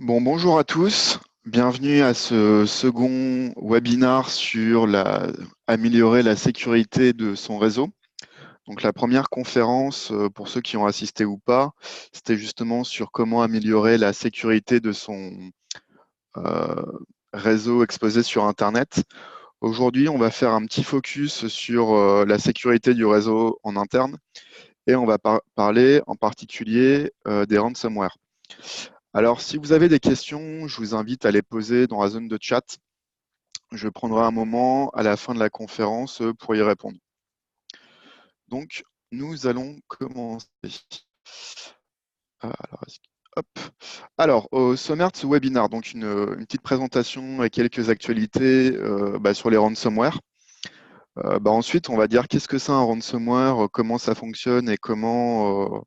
Bonjour à tous, bienvenue à ce second webinar sur améliorer la sécurité de son réseau. Donc la première conférence, pour ceux qui ont assisté ou pas, c'était justement sur comment améliorer la sécurité de son euh, réseau exposé sur Internet. Aujourd'hui, on va faire un petit focus sur la sécurité du réseau en interne et on va parler en particulier des ransomware. Alors, si vous avez des questions, je vous invite à les poser dans la zone de chat. Je prendrai un moment à la fin de la conférence pour y répondre. Donc, nous allons commencer. Alors, hop. Alors, au sommaire de ce webinaire, donc une petite présentation et quelques actualités sur les ransomware. Ensuite, on va dire qu'est-ce que c'est un ransomware, comment ça fonctionne et comment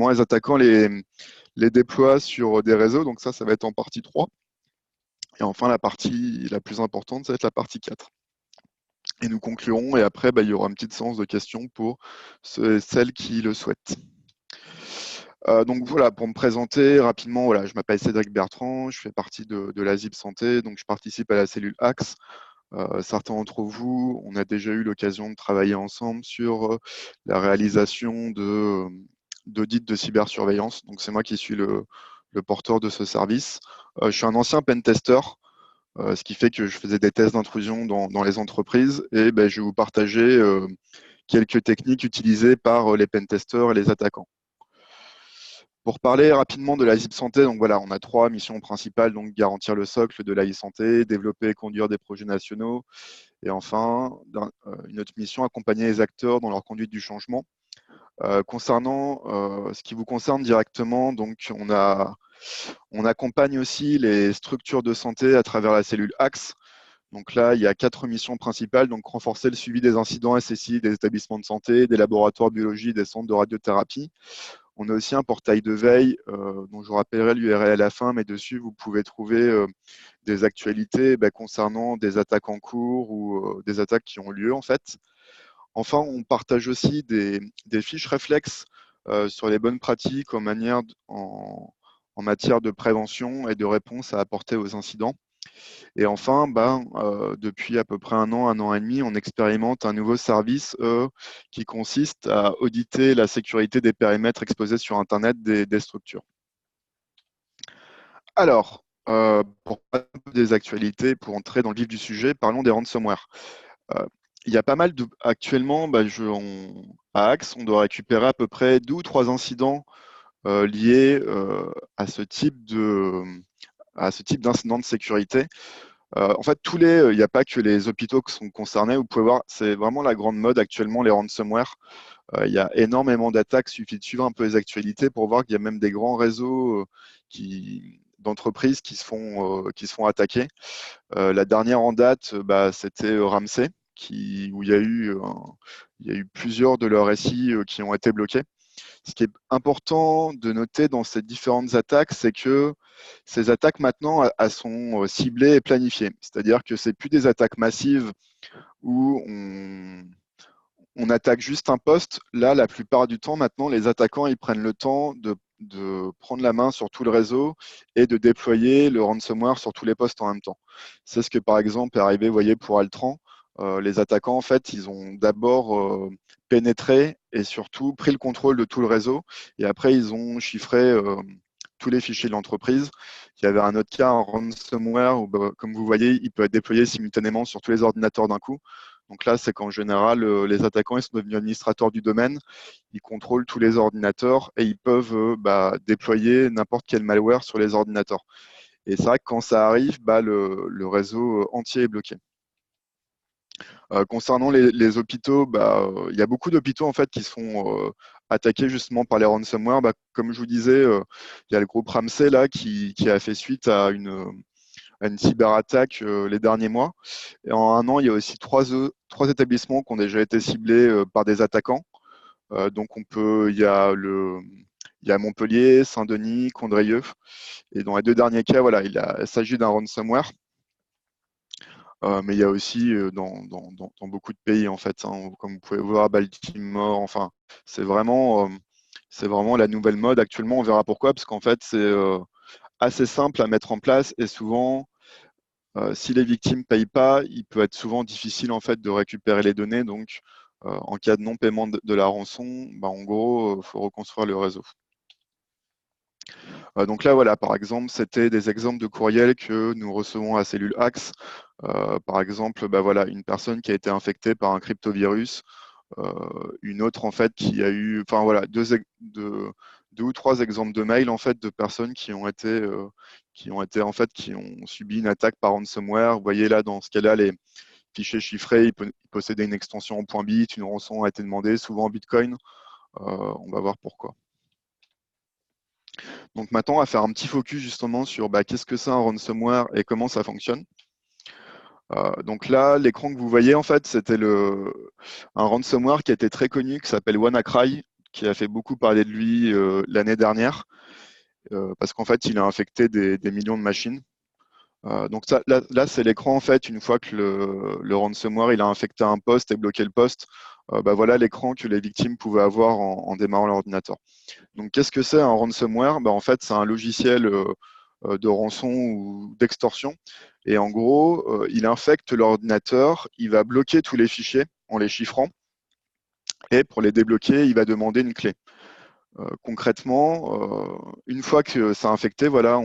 les attaquants les déploient sur des réseaux. Donc ça va être en partie 3. Et enfin, la partie la plus importante, ça va être la partie 4. Et nous conclurons, et après, il y aura une petite séance de questions pour ceux et celles qui le souhaitent. Donc voilà, pour me présenter rapidement, voilà, je m'appelle Cédric Bertrand, je fais partie de la ZIP Santé, donc je participe à la cellule Axe. Certains d'entre vous, on a déjà eu l'occasion de travailler ensemble sur la réalisation d'audits de cybersurveillance. Donc c'est moi qui suis le porteur de ce service. Je suis un ancien pentester, ce qui fait que je faisais des tests d'intrusion dans les entreprises et je vais vous partager quelques techniques utilisées par les pentesters et les attaquants. Pour parler rapidement de la ZIP Santé, donc voilà, on a 3 missions principales, donc garantir le socle de la e-santé, développer et conduire des projets nationaux, et enfin, une autre mission, accompagner les acteurs dans leur conduite du changement. Concernant ce qui vous concerne directement, donc on accompagne aussi les structures de santé à travers la cellule Axe. Donc là, il y a 4 missions principales, donc renforcer le suivi des incidents SSI des établissements de santé, des laboratoires de biologie, des centres de radiothérapie. On a aussi un portail de veille dont je vous rappellerai l'URL à la fin, mais dessus, vous pouvez trouver des actualités concernant des attaques en cours ou des attaques qui ont lieu en fait. Enfin, on partage aussi des fiches réflexes sur les bonnes pratiques en matière de prévention et de réponse à apporter aux incidents. Et enfin, depuis à peu près un an et demi, on expérimente un nouveau service qui consiste à auditer la sécurité des périmètres exposés sur Internet des structures. Alors, pour parler des actualités, pour entrer dans le vif du sujet, parlons des ransomware. Il y a pas mal de. Actuellement, à Axe, on doit récupérer à peu près 2 ou 3 incidents liés à ce type d'incident de sécurité. En fait, il n'y a pas que les hôpitaux qui sont concernés. Vous pouvez voir, c'est vraiment la grande mode actuellement, les ransomware. Il y a énormément d'attaques. Il suffit de suivre un peu les actualités pour voir qu'il y a même des grands réseaux d'entreprises qui se font attaquer. La dernière en date, c'était Ramsey, où il y a eu plusieurs de leurs SI qui ont été bloqués. Ce qui est important de noter dans ces différentes attaques, c'est que ces attaques maintenant elles sont ciblées et planifiées. C'est-à-dire que c'est plus des attaques massives où on attaque juste un poste. Là, la plupart du temps, maintenant, les attaquants ils prennent le temps de prendre la main sur tout le réseau et de déployer le ransomware sur tous les postes en même temps. C'est ce que, par exemple, est arrivé, vous voyez, pour Altran. Les attaquants, en fait, ils ont d'abord pénétré et surtout pris le contrôle de tout le réseau. Et après, ils ont chiffré tous les fichiers de l'entreprise. Il y avait un autre cas, un ransomware, où, comme vous voyez, il peut être déployé simultanément sur tous les ordinateurs d'un coup. Donc là, c'est qu'en général, les attaquants ils sont devenus administrateurs du domaine, ils contrôlent tous les ordinateurs et ils peuvent déployer n'importe quel malware sur les ordinateurs. Et c'est vrai que quand ça arrive, le réseau entier est bloqué. Concernant les hôpitaux, il y a beaucoup d'hôpitaux en fait qui sont attaqués justement par les ransomware. Comme je vous disais, il y a le groupe Ramsey là qui a fait suite à une cyberattaque les derniers mois. Et en un an, il y a aussi 3 établissements qui ont déjà été ciblés par des attaquants. Il y a Montpellier, Saint-Denis, Condrieu. Et dans les 2 derniers cas, voilà, il s'agit d'un ransomware. Mais il y a aussi dans beaucoup de pays, en fait, hein, comme vous pouvez voir, Baltimore, enfin, c'est vraiment la nouvelle mode. Actuellement, on verra pourquoi, parce qu'en fait, c'est assez simple à mettre en place et souvent, si les victimes ne payent pas, il peut être souvent difficile en fait de récupérer les données. Donc, en cas de non-paiement de la rançon, bah, en gros, il faut reconstruire le réseau. Donc là, voilà, par exemple, c'était des exemples de courriels que nous recevons à Cellule Axe. Par exemple, bah, voilà, une personne qui a été infectée par un cryptovirus, une autre en fait qui a eu, enfin voilà, deux ou trois exemples de mails en fait de personnes qui ont subi une attaque par ransomware. Vous voyez là, dans ce cas-là, les fichiers chiffrés, ils possédaient une extension en .bit, une rançon a été demandée, souvent en Bitcoin. On va voir pourquoi. Donc maintenant, on va faire un petit focus justement sur bah, qu'est-ce que c'est un ransomware et comment ça fonctionne. Donc là, l'écran que vous voyez, en fait, c'était un ransomware qui a été très connu, qui s'appelle WannaCry, qui a fait beaucoup parler de lui l'année dernière, parce qu'en fait, il a infecté des millions de machines. Donc ça, là c'est l'écran, en fait, une fois que le ransomware il a infecté un poste et bloqué le poste, bah, voilà l'écran que les victimes pouvaient avoir en démarrant l'ordinateur. Donc, qu'est-ce que c'est un ransomware? En fait, c'est un logiciel de rançon ou d'extorsion. Et en gros, il infecte l'ordinateur, il va bloquer tous les fichiers en les chiffrant. Et pour les débloquer, il va demander une clé. Concrètement, une fois que c'est infecté, voilà,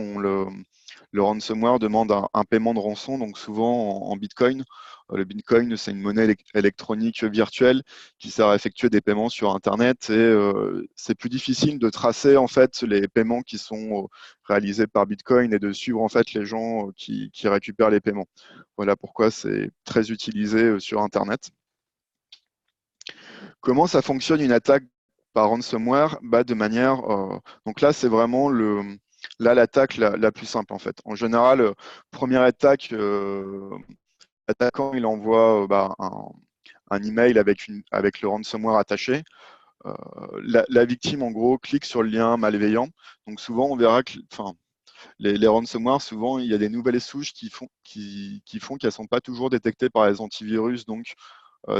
le ransomware demande un paiement de rançon, donc souvent en Bitcoin. Le Bitcoin, c'est une monnaie électronique virtuelle qui sert à effectuer des paiements sur Internet et c'est plus difficile de tracer en fait les paiements qui sont réalisés par Bitcoin et de suivre en fait les gens qui récupèrent les paiements. Voilà pourquoi c'est très utilisé sur Internet. Comment ça fonctionne une attaque par ransomware? De manière, donc là, c'est vraiment l'attaque la plus simple en fait. En général, première attaque, l'attaquant il envoie un email avec le ransomware attaché. Euh, la victime, en gros, clique sur le lien malveillant. Donc souvent, on verra que, enfin, les ransomware, souvent, il y a des nouvelles souches qui font qu'elles ne sont pas toujours détectées par les antivirus. Donc,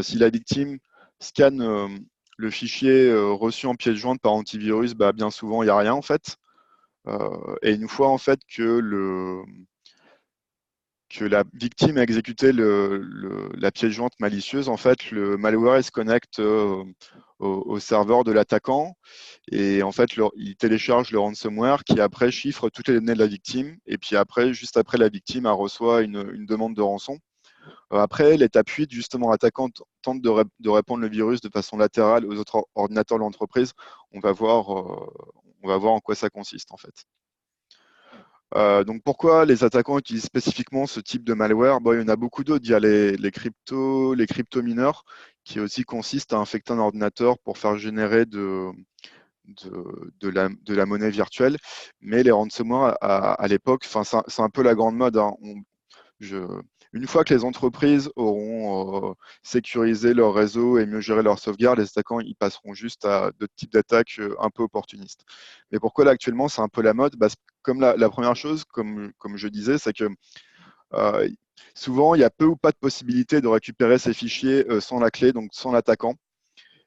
si la victime scanne le fichier reçu en pièce jointe par antivirus, bien souvent, il n'y a rien en fait. Et une fois en fait que la victime a exécuté la pièce jointe malicieuse, en fait, le malware il se connecte au serveur de l'attaquant et en fait, il télécharge le ransomware qui après chiffre toutes les données de la victime et puis après, juste après, la victime elle reçoit une demande de rançon. Après, l'étape 8, justement, l'attaquant tente de répandre le virus de façon latérale aux autres ordinateurs de l'entreprise. On va voir en quoi ça consiste, en fait. Donc, pourquoi les attaquants utilisent spécifiquement ce type de malware? Il y en a beaucoup d'autres. Il y a les crypto-mineurs qui aussi consistent à infecter un ordinateur pour faire générer de la monnaie virtuelle. Mais les ransomware, à l'époque, c'est un peu la grande mode, hein. Je, une fois que les entreprises auront sécurisé leur réseau et mieux géré leur sauvegarde, les attaquants ils passeront juste à d'autres types d'attaques un peu opportunistes. Mais pourquoi là actuellement c'est un peu la mode? Comme la première chose, comme je disais, c'est que euh, souvent il y a peu ou pas de possibilité de récupérer ces fichiers sans la clé, donc sans l'attaquant.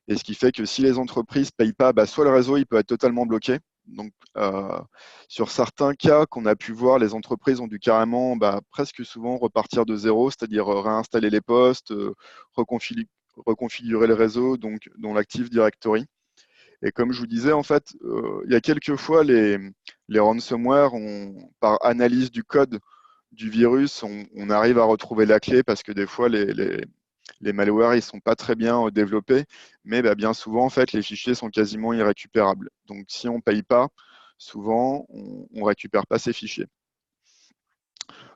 Et ce qui fait que si les entreprises ne payent pas, soit le réseau il peut être totalement bloqué. Donc, sur certains cas qu'on a pu voir, les entreprises ont dû carrément presque souvent repartir de zéro, c'est-à-dire réinstaller les postes, reconfigurer le réseau, donc dont l'Active Directory. Et comme je vous disais, en fait, il y a quelques fois les ransomware, par analyse du code du virus, on arrive à retrouver la clé parce que des fois, les malwares, ils sont pas très bien développés, mais bien souvent, en fait, les fichiers sont quasiment irrécupérables. Donc, si on ne paye pas, souvent, on ne récupère pas ces fichiers.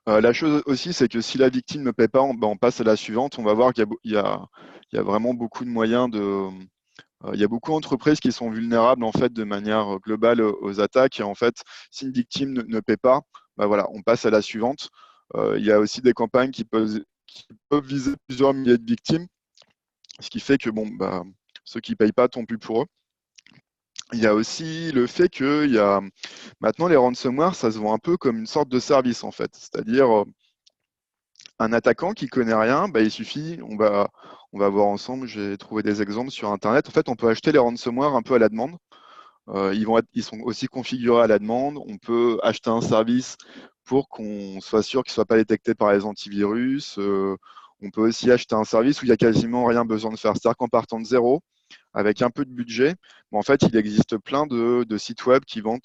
La chose aussi, c'est que si la victime ne paie pas, on passe à la suivante. On va voir qu'il y a vraiment beaucoup de moyens il y a beaucoup d'entreprises qui sont vulnérables en fait de manière globale aux attaques et en fait, si une victime ne paie pas, voilà, on passe à la suivante. Il y a aussi des campagnes qui peuvent viser plusieurs milliers de victimes, ce qui fait que ceux qui ne payent pas tombent plus pour eux. Il y a aussi le fait que maintenant les ransomware, ça se voit un peu comme une sorte de service en fait, c'est-à-dire un attaquant qui connaît rien, il suffit, on va voir ensemble, j'ai trouvé des exemples sur Internet. En fait, on peut acheter les ransomware un peu à la demande. Ils sont aussi configurés à la demande. On peut acheter un service pour qu'on soit sûr qu'il ne soit pas détecté par les antivirus. On peut aussi acheter un service où il n'y a quasiment rien besoin de faire. C'est-à-dire qu'en partant de zéro, avec un peu de budget, en fait, il existe plein de sites web qui vendent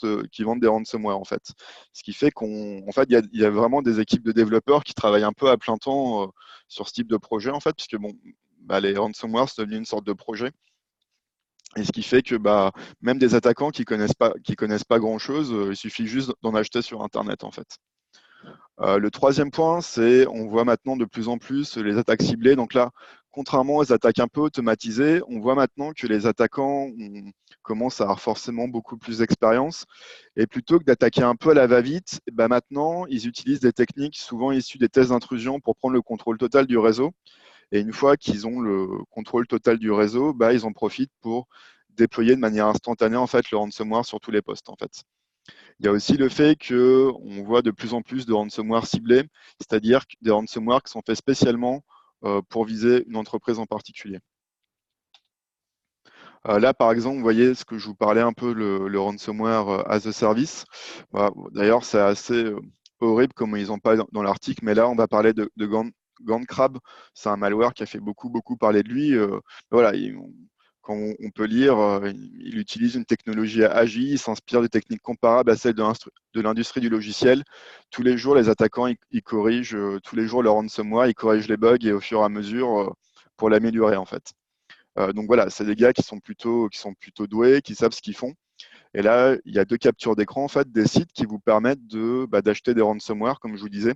des ransomware, en fait. Ce qui fait il y a vraiment des équipes de développeurs qui travaillent un peu à plein temps sur ce type de projet, en fait, puisque bon, bah, les ransomware, c'est devenu une sorte de projet. Et ce qui fait que même des attaquants qui connaissent pas grand-chose, il suffit juste d'en acheter sur Internet, en fait. Le troisième point, c'est on voit maintenant de plus en plus les attaques ciblées. Donc là, contrairement aux attaques un peu automatisées, on voit maintenant que les attaquants commencent à avoir forcément beaucoup plus d'expérience. Et plutôt que d'attaquer un peu à la va-vite, maintenant, ils utilisent des techniques souvent issues des tests d'intrusion pour prendre le contrôle total du réseau. Et une fois qu'ils ont le contrôle total du réseau, ils en profitent pour déployer de manière instantanée en fait, le ransomware sur tous les postes. En fait. Il y a aussi le fait qu'on voit de plus en plus de ransomware ciblés, c'est-à-dire des ransomware qui sont faits spécialement pour viser une entreprise en particulier. Là, par exemple, vous voyez ce que je vous parlais un peu, le ransomware as a service. D'ailleurs, c'est assez horrible comme ils en parlent dans l'article, mais là, on va parler de GandCrab. C'est un malware qui a fait beaucoup parler de lui. Voilà, quand on peut lire, il utilise une technologie AGI, il s'inspire de techniques comparables à celles de l'industrie du logiciel. Tous les jours, les attaquants, ils corrigent tous les jours leur ransomware, ils corrigent les bugs et au fur et à mesure pour l'améliorer en fait. Donc voilà, c'est des gars qui sont plutôt doués, qui savent ce qu'ils font. Et là, il y a deux captures d'écran en fait, des sites qui vous permettent d'acheter des ransomware, comme je vous disais.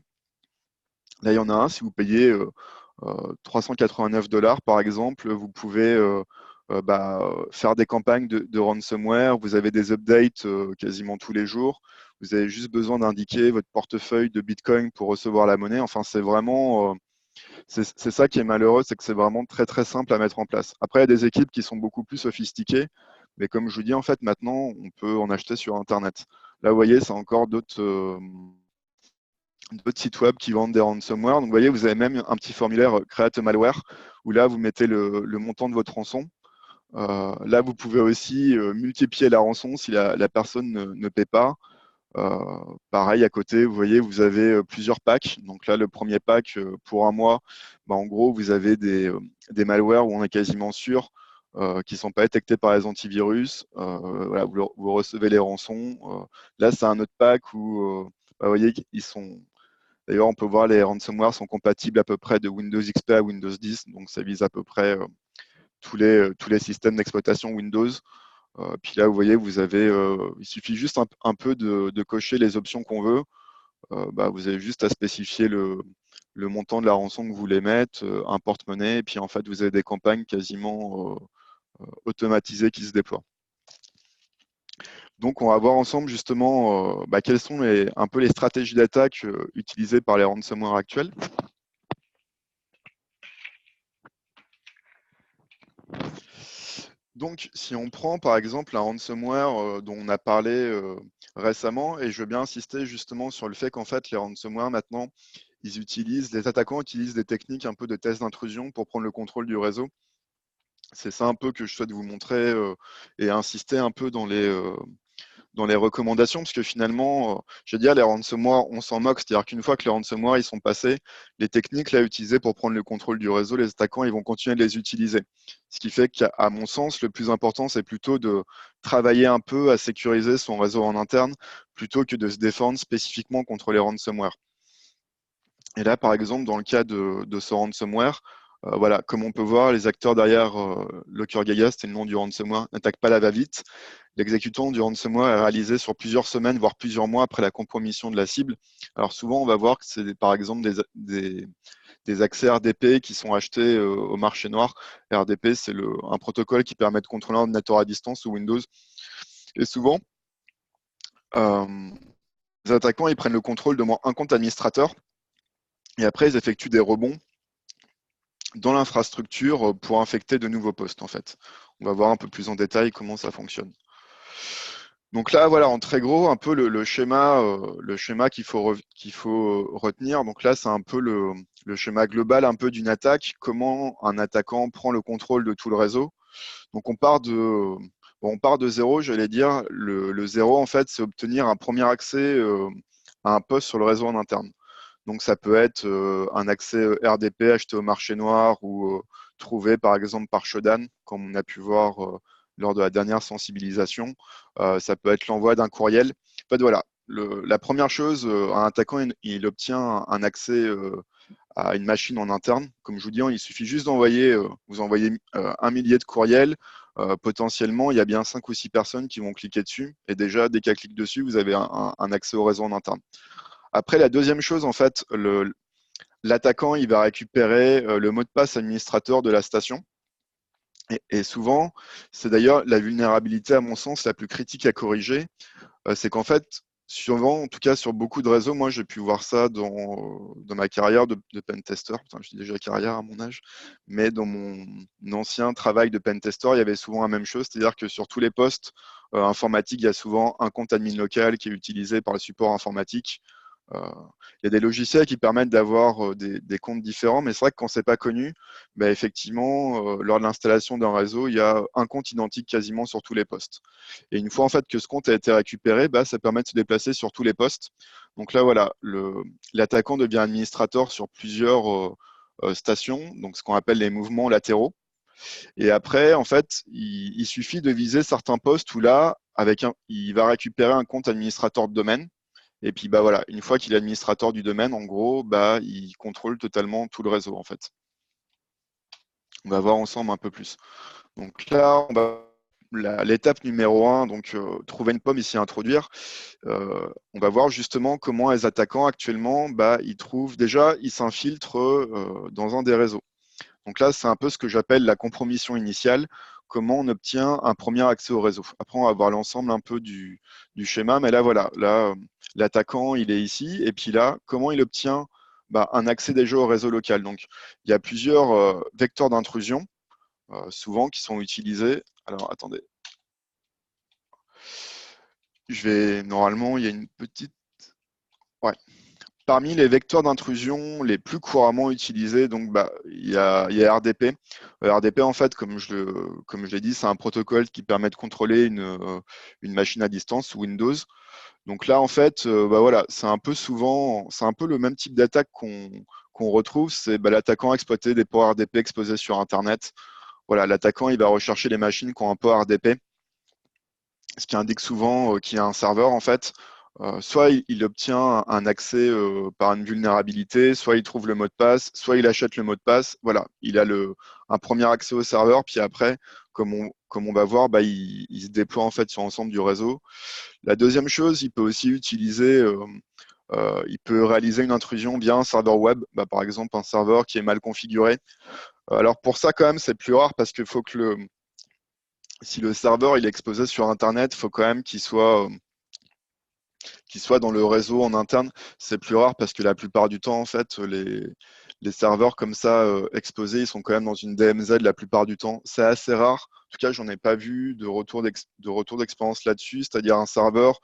Là, il y en a un, si vous payez 389 $ par exemple, vous pouvez faire des campagnes de ransomware. Vous avez des updates quasiment tous les jours. Vous avez juste besoin d'indiquer votre portefeuille de Bitcoin pour recevoir la monnaie. Enfin, c'est vraiment c'est ça qui est malheureux, c'est que c'est vraiment très simple à mettre en place. Après, il y a des équipes qui sont beaucoup plus sophistiquées, mais comme je vous dis, en fait, maintenant, on peut en acheter sur Internet. Là, vous voyez, c'est encore d'autres sites web qui vendent des ransomware. Donc, vous voyez, vous avez même un petit formulaire Create a Malware, où là, vous mettez le montant de votre rançon. Là, vous pouvez aussi multiplier la rançon si la personne ne paie pas. Pareil, à côté, vous voyez, vous avez plusieurs packs. Donc là, le premier pack pour un mois, en gros, vous avez des malwares où on est quasiment sûr qui ne sont pas détectés par les antivirus. Voilà, vous recevez les rançons. Là, c'est un autre pack où, vous voyez, ils sont. D'ailleurs, on peut voir les ransomware sont compatibles à peu près de Windows XP à Windows 10. Donc, ça vise à peu près tous les systèmes d'exploitation Windows. Puis là, vous voyez, il suffit juste un peu de cocher les options qu'on veut. Vous avez juste à spécifier le montant de la rançon que vous voulez mettre, un porte-monnaie, et puis en fait, vous avez des campagnes quasiment automatisées qui se déploient. Donc, on va voir ensemble justement quelles sont un peu les stratégies d'attaque utilisées par les ransomware actuels. Donc, si on prend par exemple un ransomware dont on a parlé récemment, et je veux bien insister justement sur le fait qu'en fait, les ransomware maintenant, les attaquants utilisent des techniques un peu de test d'intrusion pour prendre le contrôle du réseau. C'est ça un peu que je souhaite vous montrer et insister un peu dans les recommandations, parce que finalement, je veux dire, les ransomware, on s'en moque, c'est-à-dire qu'une fois que les ransomware ils sont passés, les techniques là utilisées pour prendre le contrôle du réseau, les attaquants ils vont continuer de les utiliser. Ce qui fait qu'à mon sens, le plus important, c'est plutôt de travailler un peu à sécuriser son réseau en interne, plutôt que de se défendre spécifiquement contre les ransomware. Et là, par exemple, dans le cas de ce ransomware, voilà, comme on peut voir, les acteurs derrière LockerGaga, c'est le nom du ransomware, n'attaquent pas la va-vite. L'exécutant du ransomware est réalisé sur plusieurs semaines, voire plusieurs mois après la compromission de la cible. Alors souvent, on va voir que c'est par exemple des accès RDP qui sont achetés au marché noir. RDP, c'est un protocole qui permet de contrôler un ordinateur à distance sous Windows. Et souvent, euh, les attaquants ils prennent le contrôle de moins un compte administrateur et après, ils effectuent des rebonds dans l'infrastructure pour infecter de nouveaux postes, en fait. On va voir un peu plus en détail comment ça fonctionne. Donc là, voilà, en très gros, un peu le schéma qu'il faut retenir. Donc là, c'est un peu le schéma global un peu d'une attaque, comment un attaquant prend le contrôle de tout le réseau. Donc on part Bon, on part de zéro, j'allais dire. Le zéro, en fait, c'est obtenir un premier accès à un poste sur le réseau en interne. Donc, ça peut être un accès RDP acheté au marché noir ou trouvé, par exemple, par Shodan, comme on a pu voir lors de la dernière sensibilisation. Ça peut être l'envoi d'un courriel. En fait, voilà. La première chose, un attaquant, il obtient un accès à une machine en interne. Comme je vous dis, il suffit juste d'envoyer, vous envoyez 1 millier de courriels. Potentiellement, il y a bien 5 ou 6 personnes qui vont cliquer dessus. Et déjà, dès qu'elles cliquent dessus, vous avez un accès au réseau en interne. Après, la deuxième chose, en fait, l'attaquant, il va récupérer le mot de passe administrateur de la station. Et souvent, c'est d'ailleurs la vulnérabilité, à mon sens, la plus critique à corriger. C'est qu'en fait, souvent, en tout cas sur beaucoup de réseaux, moi j'ai pu voir ça dans ma carrière de pentester. Putain, je dis déjà carrière à mon âge, mais dans mon ancien travail de pentester, il y avait souvent la même chose, c'est-à-dire que sur tous les postes informatiques, il y a souvent un compte admin local qui est utilisé par le support informatique. Euh, il y a des logiciels qui permettent d'avoir des comptes différents, mais c'est vrai que quand c'est pas connu, bah, effectivement, lors de l'installation d'un réseau, il y a un compte identique quasiment sur tous les postes. Et une fois en fait que ce compte a été récupéré, bah, ça permet de se déplacer sur tous les postes. Donc là, voilà, l'attaquant devient administrateur sur plusieurs stations, donc ce qu'on appelle les mouvements latéraux. Et après, en fait, il suffit de viser certains postes où là, il va récupérer un compte administrateur de domaine. Et puis bah voilà, une fois qu'il est administrateur du domaine, en gros, bah il contrôle totalement tout le réseau en fait. On va voir ensemble un peu plus. Donc là, l'étape numéro un, donc trouver une pomme et s'y introduire. On va voir justement comment les attaquants actuellement, bah, ils s'infiltrent dans un des réseaux. Donc là, c'est un peu ce que j'appelle la compromission initiale, comment on obtient un premier accès au réseau. Après, on va voir l'ensemble un peu du schéma, mais là, voilà, là, l'attaquant, il est ici, et puis là, comment il obtient bah, un accès déjà au réseau local. Donc, il y a plusieurs vecteurs d'intrusion, souvent, qui sont utilisés. Alors, attendez, normalement, il y a une petite... Ouais. Parmi les vecteurs d'intrusion les plus couramment utilisés, donc bah, il y a RDP. RDP, en fait, comme je l'ai dit, c'est un protocole qui permet de contrôler une machine à distance sous Windows. Donc là, en fait, bah, voilà, c'est un peu le même type d'attaque qu'on retrouve. C'est bah, l'attaquant a exploité des ports RDP exposés sur Internet. Voilà, l'attaquant, il va rechercher les machines qui ont un port RDP, ce qui indique souvent qu'il y a un serveur, en fait. Soit il obtient un accès par une vulnérabilité, soit il trouve le mot de passe, soit il achète le mot de passe. Voilà, il a un premier accès au serveur, puis après, comme on va voir, bah, il se déploie en fait sur l'ensemble du réseau. La deuxième chose, il peut aussi il peut réaliser une intrusion via un serveur web, bah, par exemple un serveur qui est mal configuré. Alors pour ça, quand même, c'est plus rare parce qu'il faut que si le serveur il est exposé sur Internet, il faut quand même qu'il soit dans le réseau en interne. C'est plus rare parce que la plupart du temps, en fait, les serveurs comme ça exposés, ils sont quand même dans une DMZ la plupart du temps. C'est assez rare. En tout cas, j'en ai pas vu de retour d'expérience là-dessus, c'est-à-dire un serveur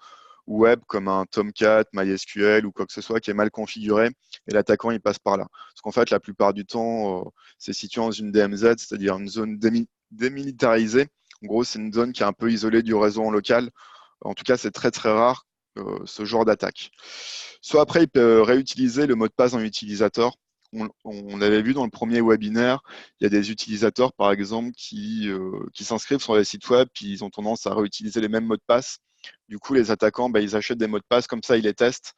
web comme un Tomcat, MySQL ou quoi que ce soit qui est mal configuré et l'attaquant il passe par là. Parce qu'en fait, la plupart du temps, c'est situé dans une DMZ, c'est-à-dire une zone démilitarisée. En gros, c'est une zone qui est un peu isolée du réseau en local. En tout cas, c'est très très rare ce genre d'attaque. Soit après, il peut réutiliser le mot de passe d'un utilisateur. On avait vu dans le premier webinaire, il y a des utilisateurs, par exemple, qui s'inscrivent sur les sites web, puis ils ont tendance à réutiliser les mêmes mots de passe. Du coup, les attaquants, bah, ils achètent des mots de passe, comme ça, ils les testent.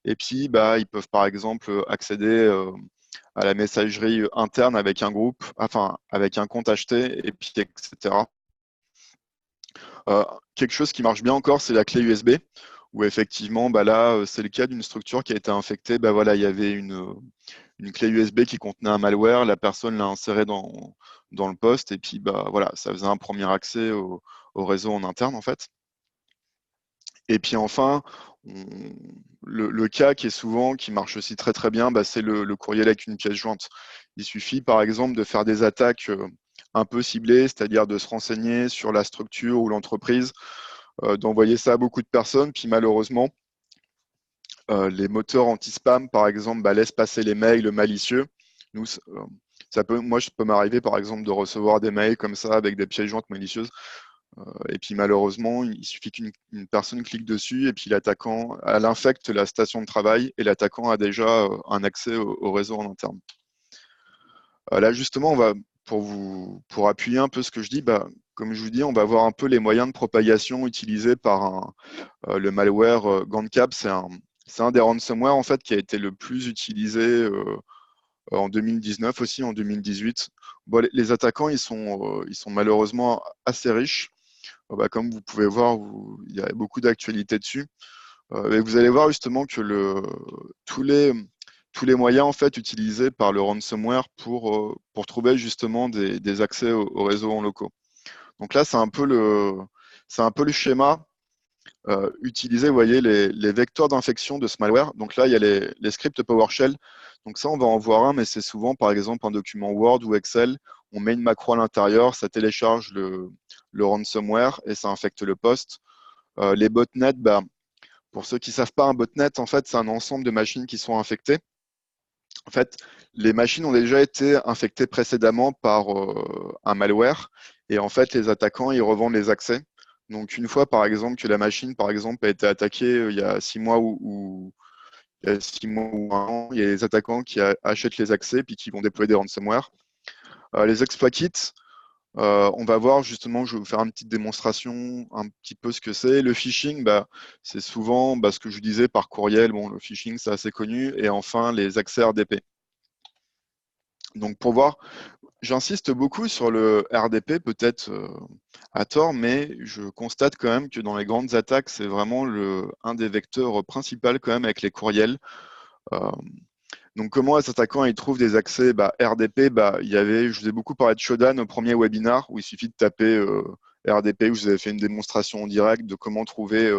Et puis, bah, ils peuvent, par exemple, accéder à la messagerie interne avec un groupe, enfin, avec un compte acheté, et puis, etc. Quelque chose qui marche bien encore, c'est la clé USB, où effectivement, bah là, c'est le cas d'une structure qui a été infectée. Bah voilà, il y avait une clé USB qui contenait un malware, la personne l'a inséré dans le poste, et puis bah voilà, ça faisait un premier accès au réseau en interne en fait. Et puis enfin, le cas qui marche aussi très très bien, bah, c'est le courriel avec une pièce jointe. Il suffit par exemple de faire des attaques un peu ciblées, c'est-à-dire de se renseigner sur la structure ou l'entreprise, d'envoyer ça à beaucoup de personnes, puis malheureusement, les moteurs anti-spam, par exemple, bah, laissent passer les mails malicieux. Nous, moi, je peux m'arriver, par exemple, de recevoir des mails comme ça avec des pièces jointes malicieuses. Et puis malheureusement, il suffit qu'une personne clique dessus et puis l'attaquant, elle infecte la station de travail et l'attaquant a déjà un accès au réseau en interne. Là justement, pour appuyer un peu ce que je dis, comme je vous dis, on va voir un peu les moyens de propagation utilisés par le malware Gandcap. C'est un des ransomware en fait qui a été le plus utilisé en 2019 aussi, en 2018. Bon, les attaquants, ils sont malheureusement assez riches. Comme vous pouvez voir, il y a beaucoup d'actualités dessus. Et vous allez voir justement que tous les moyens en fait utilisés par le ransomware pour trouver justement des accès au réseau en locaux. Donc là, c'est un peu le schéma utilisé, vous voyez, les vecteurs d'infection de ce malware. Donc là, il y a les scripts PowerShell. Donc ça, on va en voir un, mais c'est souvent, par exemple, un document Word ou Excel. On met une macro à l'intérieur, ça télécharge le ransomware et ça infecte le poste. Les botnets, pour ceux qui ne savent pas, un botnet, en fait, c'est un ensemble de machines qui sont infectées. En fait, les machines ont déjà été infectées précédemment par un malware et en fait, les attaquants, ils revendent les accès. Donc, une fois, par exemple, que la machine, par exemple, a été attaquée il y a 6 mois il y a 6 mois ou un an, il y a les attaquants qui achètent les accès puis qui vont déployer des ransomware. Les exploit kits, on va voir justement, je vais vous faire une petite démonstration, un petit peu ce que c'est. Le phishing, c'est souvent ce que je vous disais par courriel. Bon, le phishing, c'est assez connu. Et enfin, les accès RDP. Donc, pour voir, j'insiste beaucoup sur le RDP, peut-être à tort, mais je constate quand même que dans les grandes attaques, c'est vraiment un des vecteurs principaux quand même avec les courriels. Euh, Donc, comment les attaquants ils trouvent des accès RDP, je vous ai beaucoup parlé de Shodan au premier webinar où il suffit de taper RDP, où je vous avais fait une démonstration en direct de comment trouver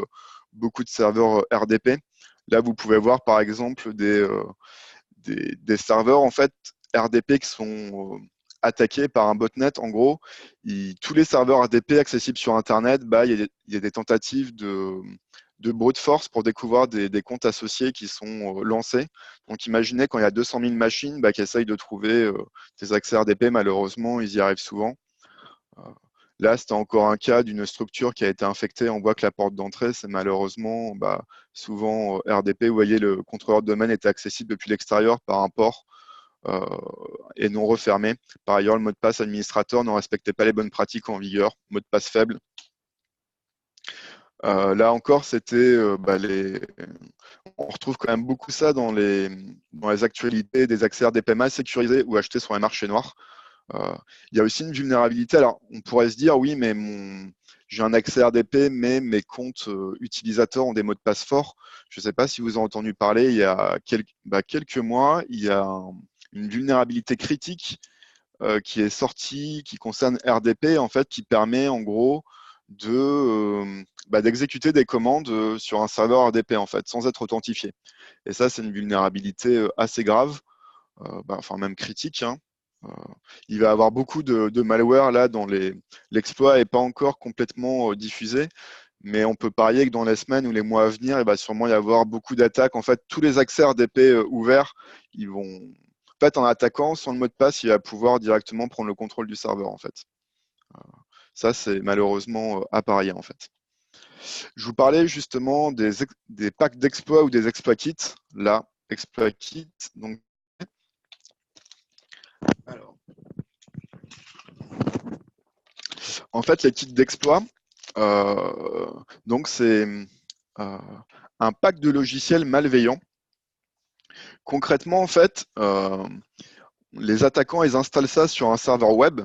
beaucoup de serveurs RDP. Là, vous pouvez voir par exemple des serveurs en fait RDP qui sont attaqués par un botnet. En gros, tous les serveurs RDP accessibles sur Internet, il y a des tentatives de brute force pour découvrir des comptes associés qui sont lancés. Donc imaginez quand il y a 200 000 machines qui essayent de trouver des accès RDP, malheureusement, ils y arrivent souvent. Euh, Là, c'était encore un cas d'une structure qui a été infectée. On voit que la porte d'entrée, c'est malheureusement souvent RDP. Vous voyez, le contrôleur de domaine était accessible depuis l'extérieur par un port euh, et non refermé. Par ailleurs, le mot de passe administrateur ne respectait pas les bonnes pratiques en vigueur, mot de passe faible. Là encore, c'était on retrouve quand même beaucoup ça dans les actualités des accès RDP mal sécurisés ou achetés sur les marchés noirs. Il y a aussi une vulnérabilité. Alors, on pourrait se dire, oui, mais j'ai un accès RDP, mais mes comptes utilisateurs ont des mots de passe forts. Je ne sais pas si vous avez entendu parler, il y a quelques mois, il y a une vulnérabilité critique qui est sortie, qui concerne RDP, en fait, qui permet en gros d'exécuter des commandes sur un serveur RDP, en fait, sans être authentifié. Et ça, c'est une vulnérabilité assez grave, enfin même critique, hein. Il va y avoir beaucoup de malware là dans l'exploit n'est pas encore complètement diffusé, mais on peut parier que dans les semaines ou les mois à venir, il va sûrement y avoir beaucoup d'attaques. En fait, tous les accès RDP ouverts, ils vont, en fait, en attaquant sans le mot de passe, il va pouvoir directement prendre le contrôle du serveur. En fait, ça c'est malheureusement à parier en fait. Je vous parlais justement des packs d'exploits ou des exploit kits. Là, exploit kit. Donc, alors, en fait, les kits d'exploit, donc c'est un pack de logiciels malveillants. Concrètement, en fait, les attaquants, ils installent ça sur un serveur web.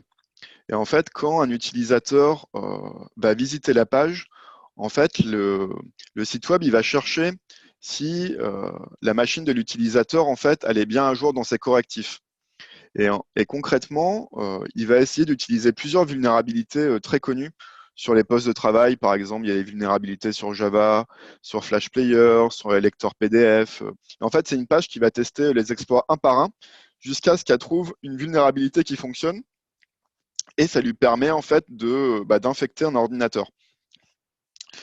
Et en fait, quand un utilisateur va visiter la page, en fait, le site web, il va chercher si la machine de l'utilisateur, en fait, elle est bien à jour dans ses correctifs. Et concrètement, il va essayer d'utiliser plusieurs vulnérabilités très connues sur les postes de travail. Par exemple, il y a les vulnérabilités sur Java, sur Flash Player, sur les lecteurs PDF. Et en fait, c'est une page qui va tester les exploits un par un jusqu'à ce qu'elle trouve une vulnérabilité qui fonctionne. Et ça lui permet en fait d'infecter un ordinateur.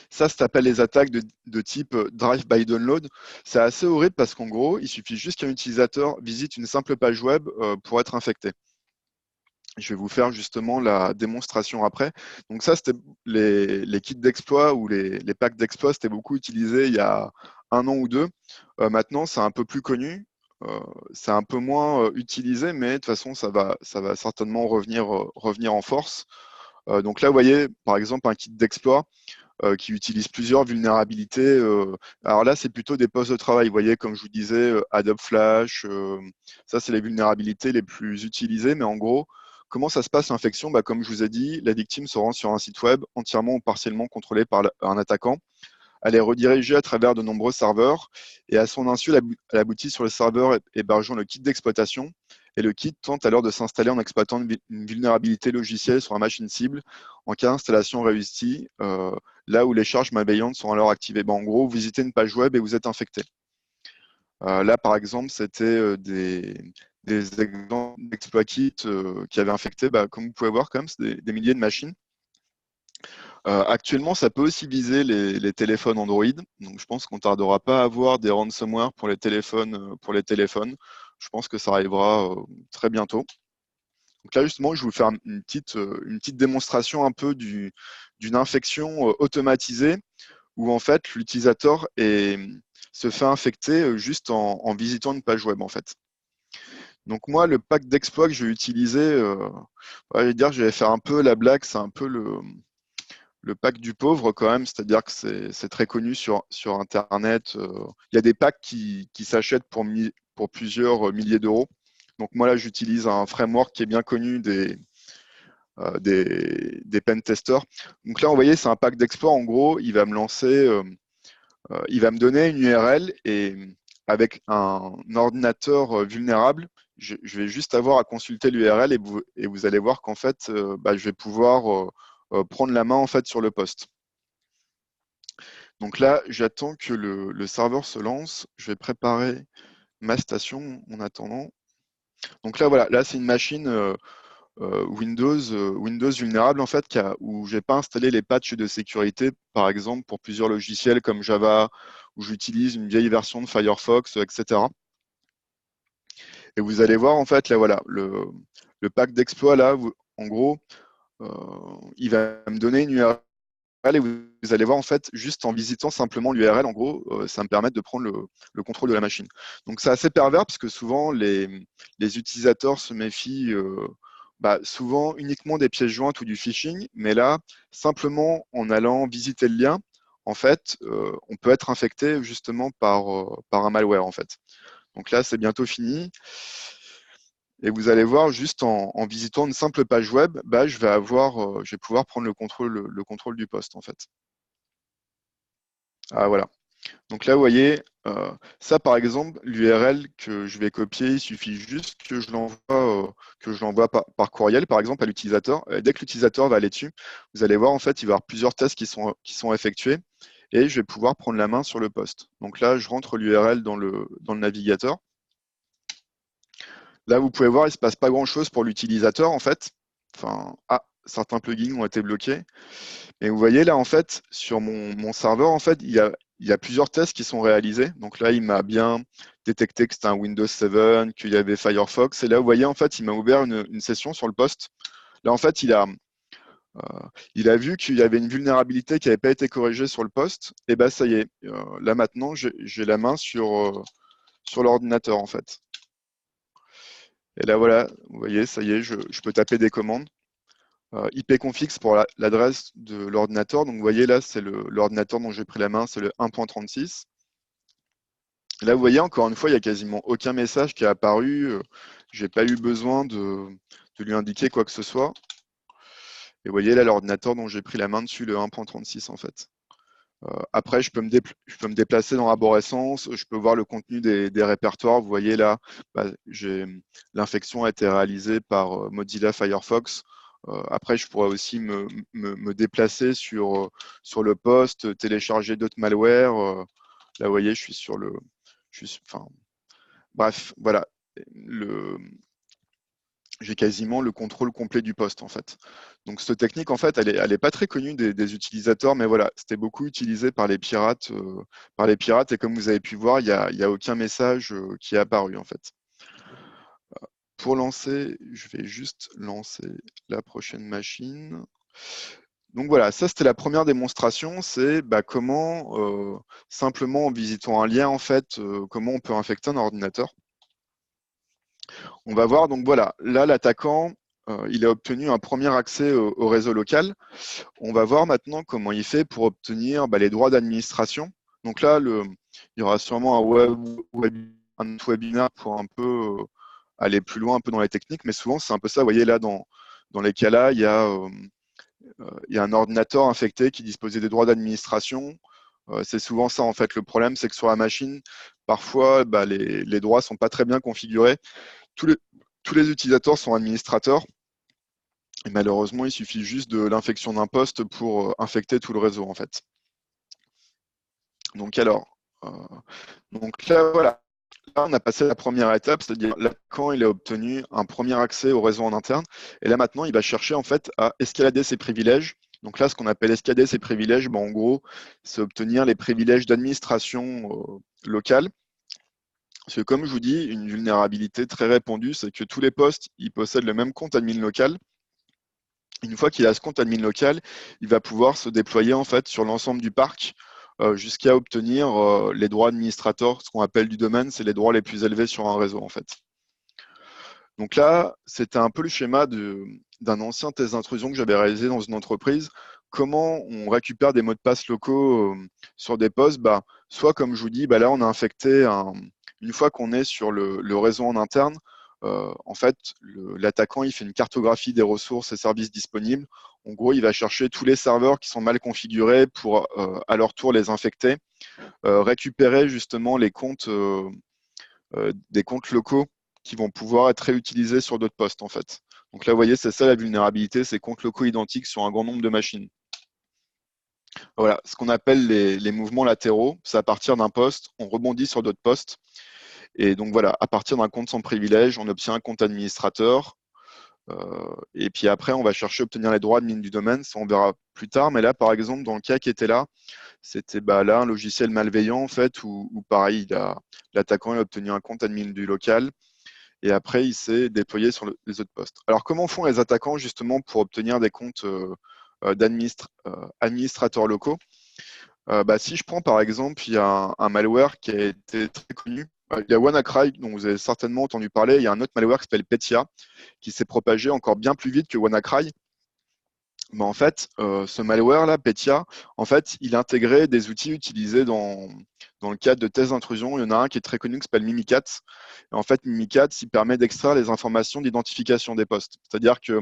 Ça s'appelle les attaques de type drive-by download. C'est assez horrible parce qu'en gros, il suffit juste qu'un utilisateur visite une simple page web pour être infecté. Je vais vous faire justement la démonstration après. Donc ça, c'était les kits d'exploit ou les packs d'exploit, c'était beaucoup utilisé il y a 1 an ou 2. Maintenant, c'est un peu plus connu. Euh, c'est un peu moins utilisé, mais de toute façon, ça va certainement revenir en force. Donc là, vous voyez, par exemple, un kit d'exploit qui utilise plusieurs vulnérabilités. Alors là, c'est plutôt des postes de travail. Vous voyez, comme je vous disais, Adobe Flash, ça, c'est les vulnérabilités les plus utilisées. Mais en gros, comment ça se passe l'infection? Bah, comme je vous ai dit, la victime se rend sur un site web entièrement ou partiellement contrôlé par un attaquant. Elle est redirigée à travers de nombreux serveurs et à son insu, elle aboutit sur le serveur hébergeant le kit d'exploitation. Et le kit tente alors de s'installer en exploitant une vulnérabilité logicielle sur la machine cible en cas d'installation réussie, là où les charges malveillantes sont alors activées. En gros, vous visitez une page web et vous êtes infecté. Là, par exemple, c'était des exemples d'exploit kits qui avaient infecté, comme vous pouvez voir, quand même, c'est des milliers de machines. Actuellement, ça peut aussi viser les téléphones Android. Donc, je pense qu'on ne tardera pas à avoir des ransomware pour les téléphones. Je pense que ça arrivera très bientôt. Donc là, justement, je vais vous faire une petite démonstration un peu d'une infection automatisée où en fait l'utilisateur se fait infecter juste en visitant une page web en fait. Donc moi, le pack d'exploits que je vais utiliser, je vais faire un peu la blague, c'est un peu le pack du pauvre quand même, c'est-à-dire que c'est très connu sur Internet. Il y a des packs qui s'achètent pour plusieurs milliers d'euros. Donc moi là, j'utilise un framework qui est bien connu des pen testers. Donc là, vous voyez, c'est un pack d'exploit. En gros, il va me donner une URL et avec un ordinateur vulnérable, je vais juste avoir à consulter l'URL et vous allez voir qu'en fait, je vais pouvoir prendre la main en fait sur le poste. Donc là, j'attends que le serveur se lance. Je vais préparer ma station en attendant. Donc là, voilà, là c'est une machine Windows vulnérable en fait, où je n'ai pas installé les patchs de sécurité, par exemple pour plusieurs logiciels comme Java, où j'utilise une vieille version de Firefox, etc. Et vous allez voir en fait, là voilà, le pack d'exploits là, en gros, euh, il va me donner une URL et vous allez voir en fait, juste en visitant simplement l'URL, en gros, ça va me permet de prendre le contrôle de la machine. Donc c'est assez pervers parce que souvent les utilisateurs se méfient souvent uniquement des pièces jointes ou du phishing, mais là, simplement en allant visiter le lien, en fait, on peut être infecté justement par un malware en fait. Donc là, c'est bientôt fini. Et vous allez voir, juste en visitant une simple page web, je vais pouvoir prendre le contrôle du poste en fait. Ah voilà. Donc là, vous voyez, ça par exemple, l'URL que je vais copier, il suffit juste que je l'envoie par courriel, par exemple, à l'utilisateur. Dès que l'utilisateur va aller dessus, vous allez voir, en fait, il va y avoir plusieurs tests qui sont effectués et je vais pouvoir prendre la main sur le poste. Donc là, je rentre l'URL dans le navigateur. Là, vous pouvez voir, il ne se passe pas grand-chose pour l'utilisateur, en fait. Enfin, certains plugins ont été bloqués. Et vous voyez là, en fait, sur mon serveur, en fait, il y a plusieurs tests qui sont réalisés. Donc là, il m'a bien détecté que c'était un Windows 7, qu'il y avait Firefox. Et là, vous voyez, en fait, il m'a ouvert une session sur le poste. Là, en fait, il a vu qu'il y avait une vulnérabilité qui n'avait pas été corrigée sur le poste. Et bien, ça y est. Là, maintenant, j'ai la main sur l'ordinateur, en fait. Et là, voilà, vous voyez, ça y est, je peux taper des commandes. IPconfig pour l'adresse de l'ordinateur. Donc, vous voyez, là, c'est l'ordinateur dont j'ai pris la main, c'est le 1.36. Là, vous voyez, encore une fois, il n'y a quasiment aucun message qui est apparu. Je n'ai pas eu besoin de lui indiquer quoi que ce soit. Et vous voyez, là, l'ordinateur dont j'ai pris la main dessus, le 1.36, en fait. Après, je peux me déplacer dans Arborescence, je peux voir le contenu des répertoires. Vous voyez là, l'infection a été réalisée par Mozilla Firefox. Après, je pourrais aussi me déplacer sur le poste, télécharger d'autres malwares. Là, vous voyez, je suis sur le. Enfin, bref, voilà. J'ai quasiment le contrôle complet du poste en fait. Donc cette technique en fait, elle est pas très connue des utilisateurs, mais voilà, c'était beaucoup utilisé par les pirates, et comme vous avez pu voir, il y a aucun message qui est apparu en fait. pour lancer, je vais juste lancer la prochaine machine. Donc voilà, ça c'était la première démonstration, c'est comment, simplement en visitant un lien, en fait, comment on peut infecter un ordinateur. On va voir, donc voilà, là l'attaquant, il a obtenu un premier accès au réseau local. On va voir maintenant comment il fait pour obtenir les droits d'administration. Donc là, il y aura sûrement un webinaire pour un peu aller plus loin un peu dans les techniques, mais souvent c'est un peu ça. Vous voyez là, dans les cas-là, il y a un ordinateur infecté qui disposait des droits d'administration. C'est souvent ça en fait. Le problème, c'est que sur la machine, parfois, les droits ne sont pas très bien configurés. Tous les utilisateurs sont administrateurs. Et malheureusement, il suffit juste de l'infection d'un poste pour infecter tout le réseau en fait. Donc alors, donc là voilà. Là, on a passé la première étape, c'est-à-dire là, quand il a obtenu un premier accès au réseau en interne, et là maintenant, il va chercher en fait à escalader ses privilèges. Donc là, ce qu'on appelle escalader ses privilèges, en gros, c'est obtenir les privilèges d'administration locale. Parce que comme je vous dis, une vulnérabilité très répandue, c'est que tous les postes, ils possèdent le même compte admin local. Une fois qu'il a ce compte admin local, il va pouvoir se déployer en fait sur l'ensemble du parc jusqu'à obtenir les droits administrateurs, ce qu'on appelle du domaine, c'est les droits les plus élevés sur un réseau en fait. Donc là, c'était un peu le schéma d'un ancien test d'intrusion que j'avais réalisé dans une entreprise. Comment on récupère des mots de passe locaux sur des postes, soit comme je vous dis, là on a infecté une fois qu'on est sur le réseau en interne, en fait, l'attaquant il fait une cartographie des ressources et services disponibles. En gros, il va chercher tous les serveurs qui sont mal configurés pour à leur tour les infecter, récupérer justement les comptes, des comptes locaux qui vont pouvoir être réutilisés sur d'autres postes en fait. Donc là, vous voyez, c'est ça la vulnérabilité, c'est comptes locaux identiques sur un grand nombre de machines. Voilà, ce qu'on appelle les mouvements latéraux, c'est à partir d'un poste, on rebondit sur d'autres postes. Et donc voilà, à partir d'un compte sans privilège, on obtient un compte administrateur. Et puis après, on va chercher à obtenir les droits admin du domaine, ça on verra plus tard. Mais là, par exemple, dans le cas qui était là, c'était là un logiciel malveillant en fait, où pareil, l'attaquant a obtenu un compte admin du local. Et après, il s'est déployé sur les autres postes. Alors, comment font les attaquants justement pour obtenir des comptes d'administrateurs locaux? Si je prends par exemple, il y a un malware qui a été très connu. Il y a WannaCry, dont vous avez certainement entendu parler. Il y a un autre malware qui s'appelle Petya, qui s'est propagé encore bien plus vite que WannaCry. Mais en fait, ce malware-là, Petya, en fait, il intégrait des outils utilisés dans le cadre de tests d'intrusion. Il y en a un qui est très connu qui s'appelle Mimikatz. Et en fait, Mimikatz, il permet d'extraire les informations d'identification des postes. C'est-à-dire que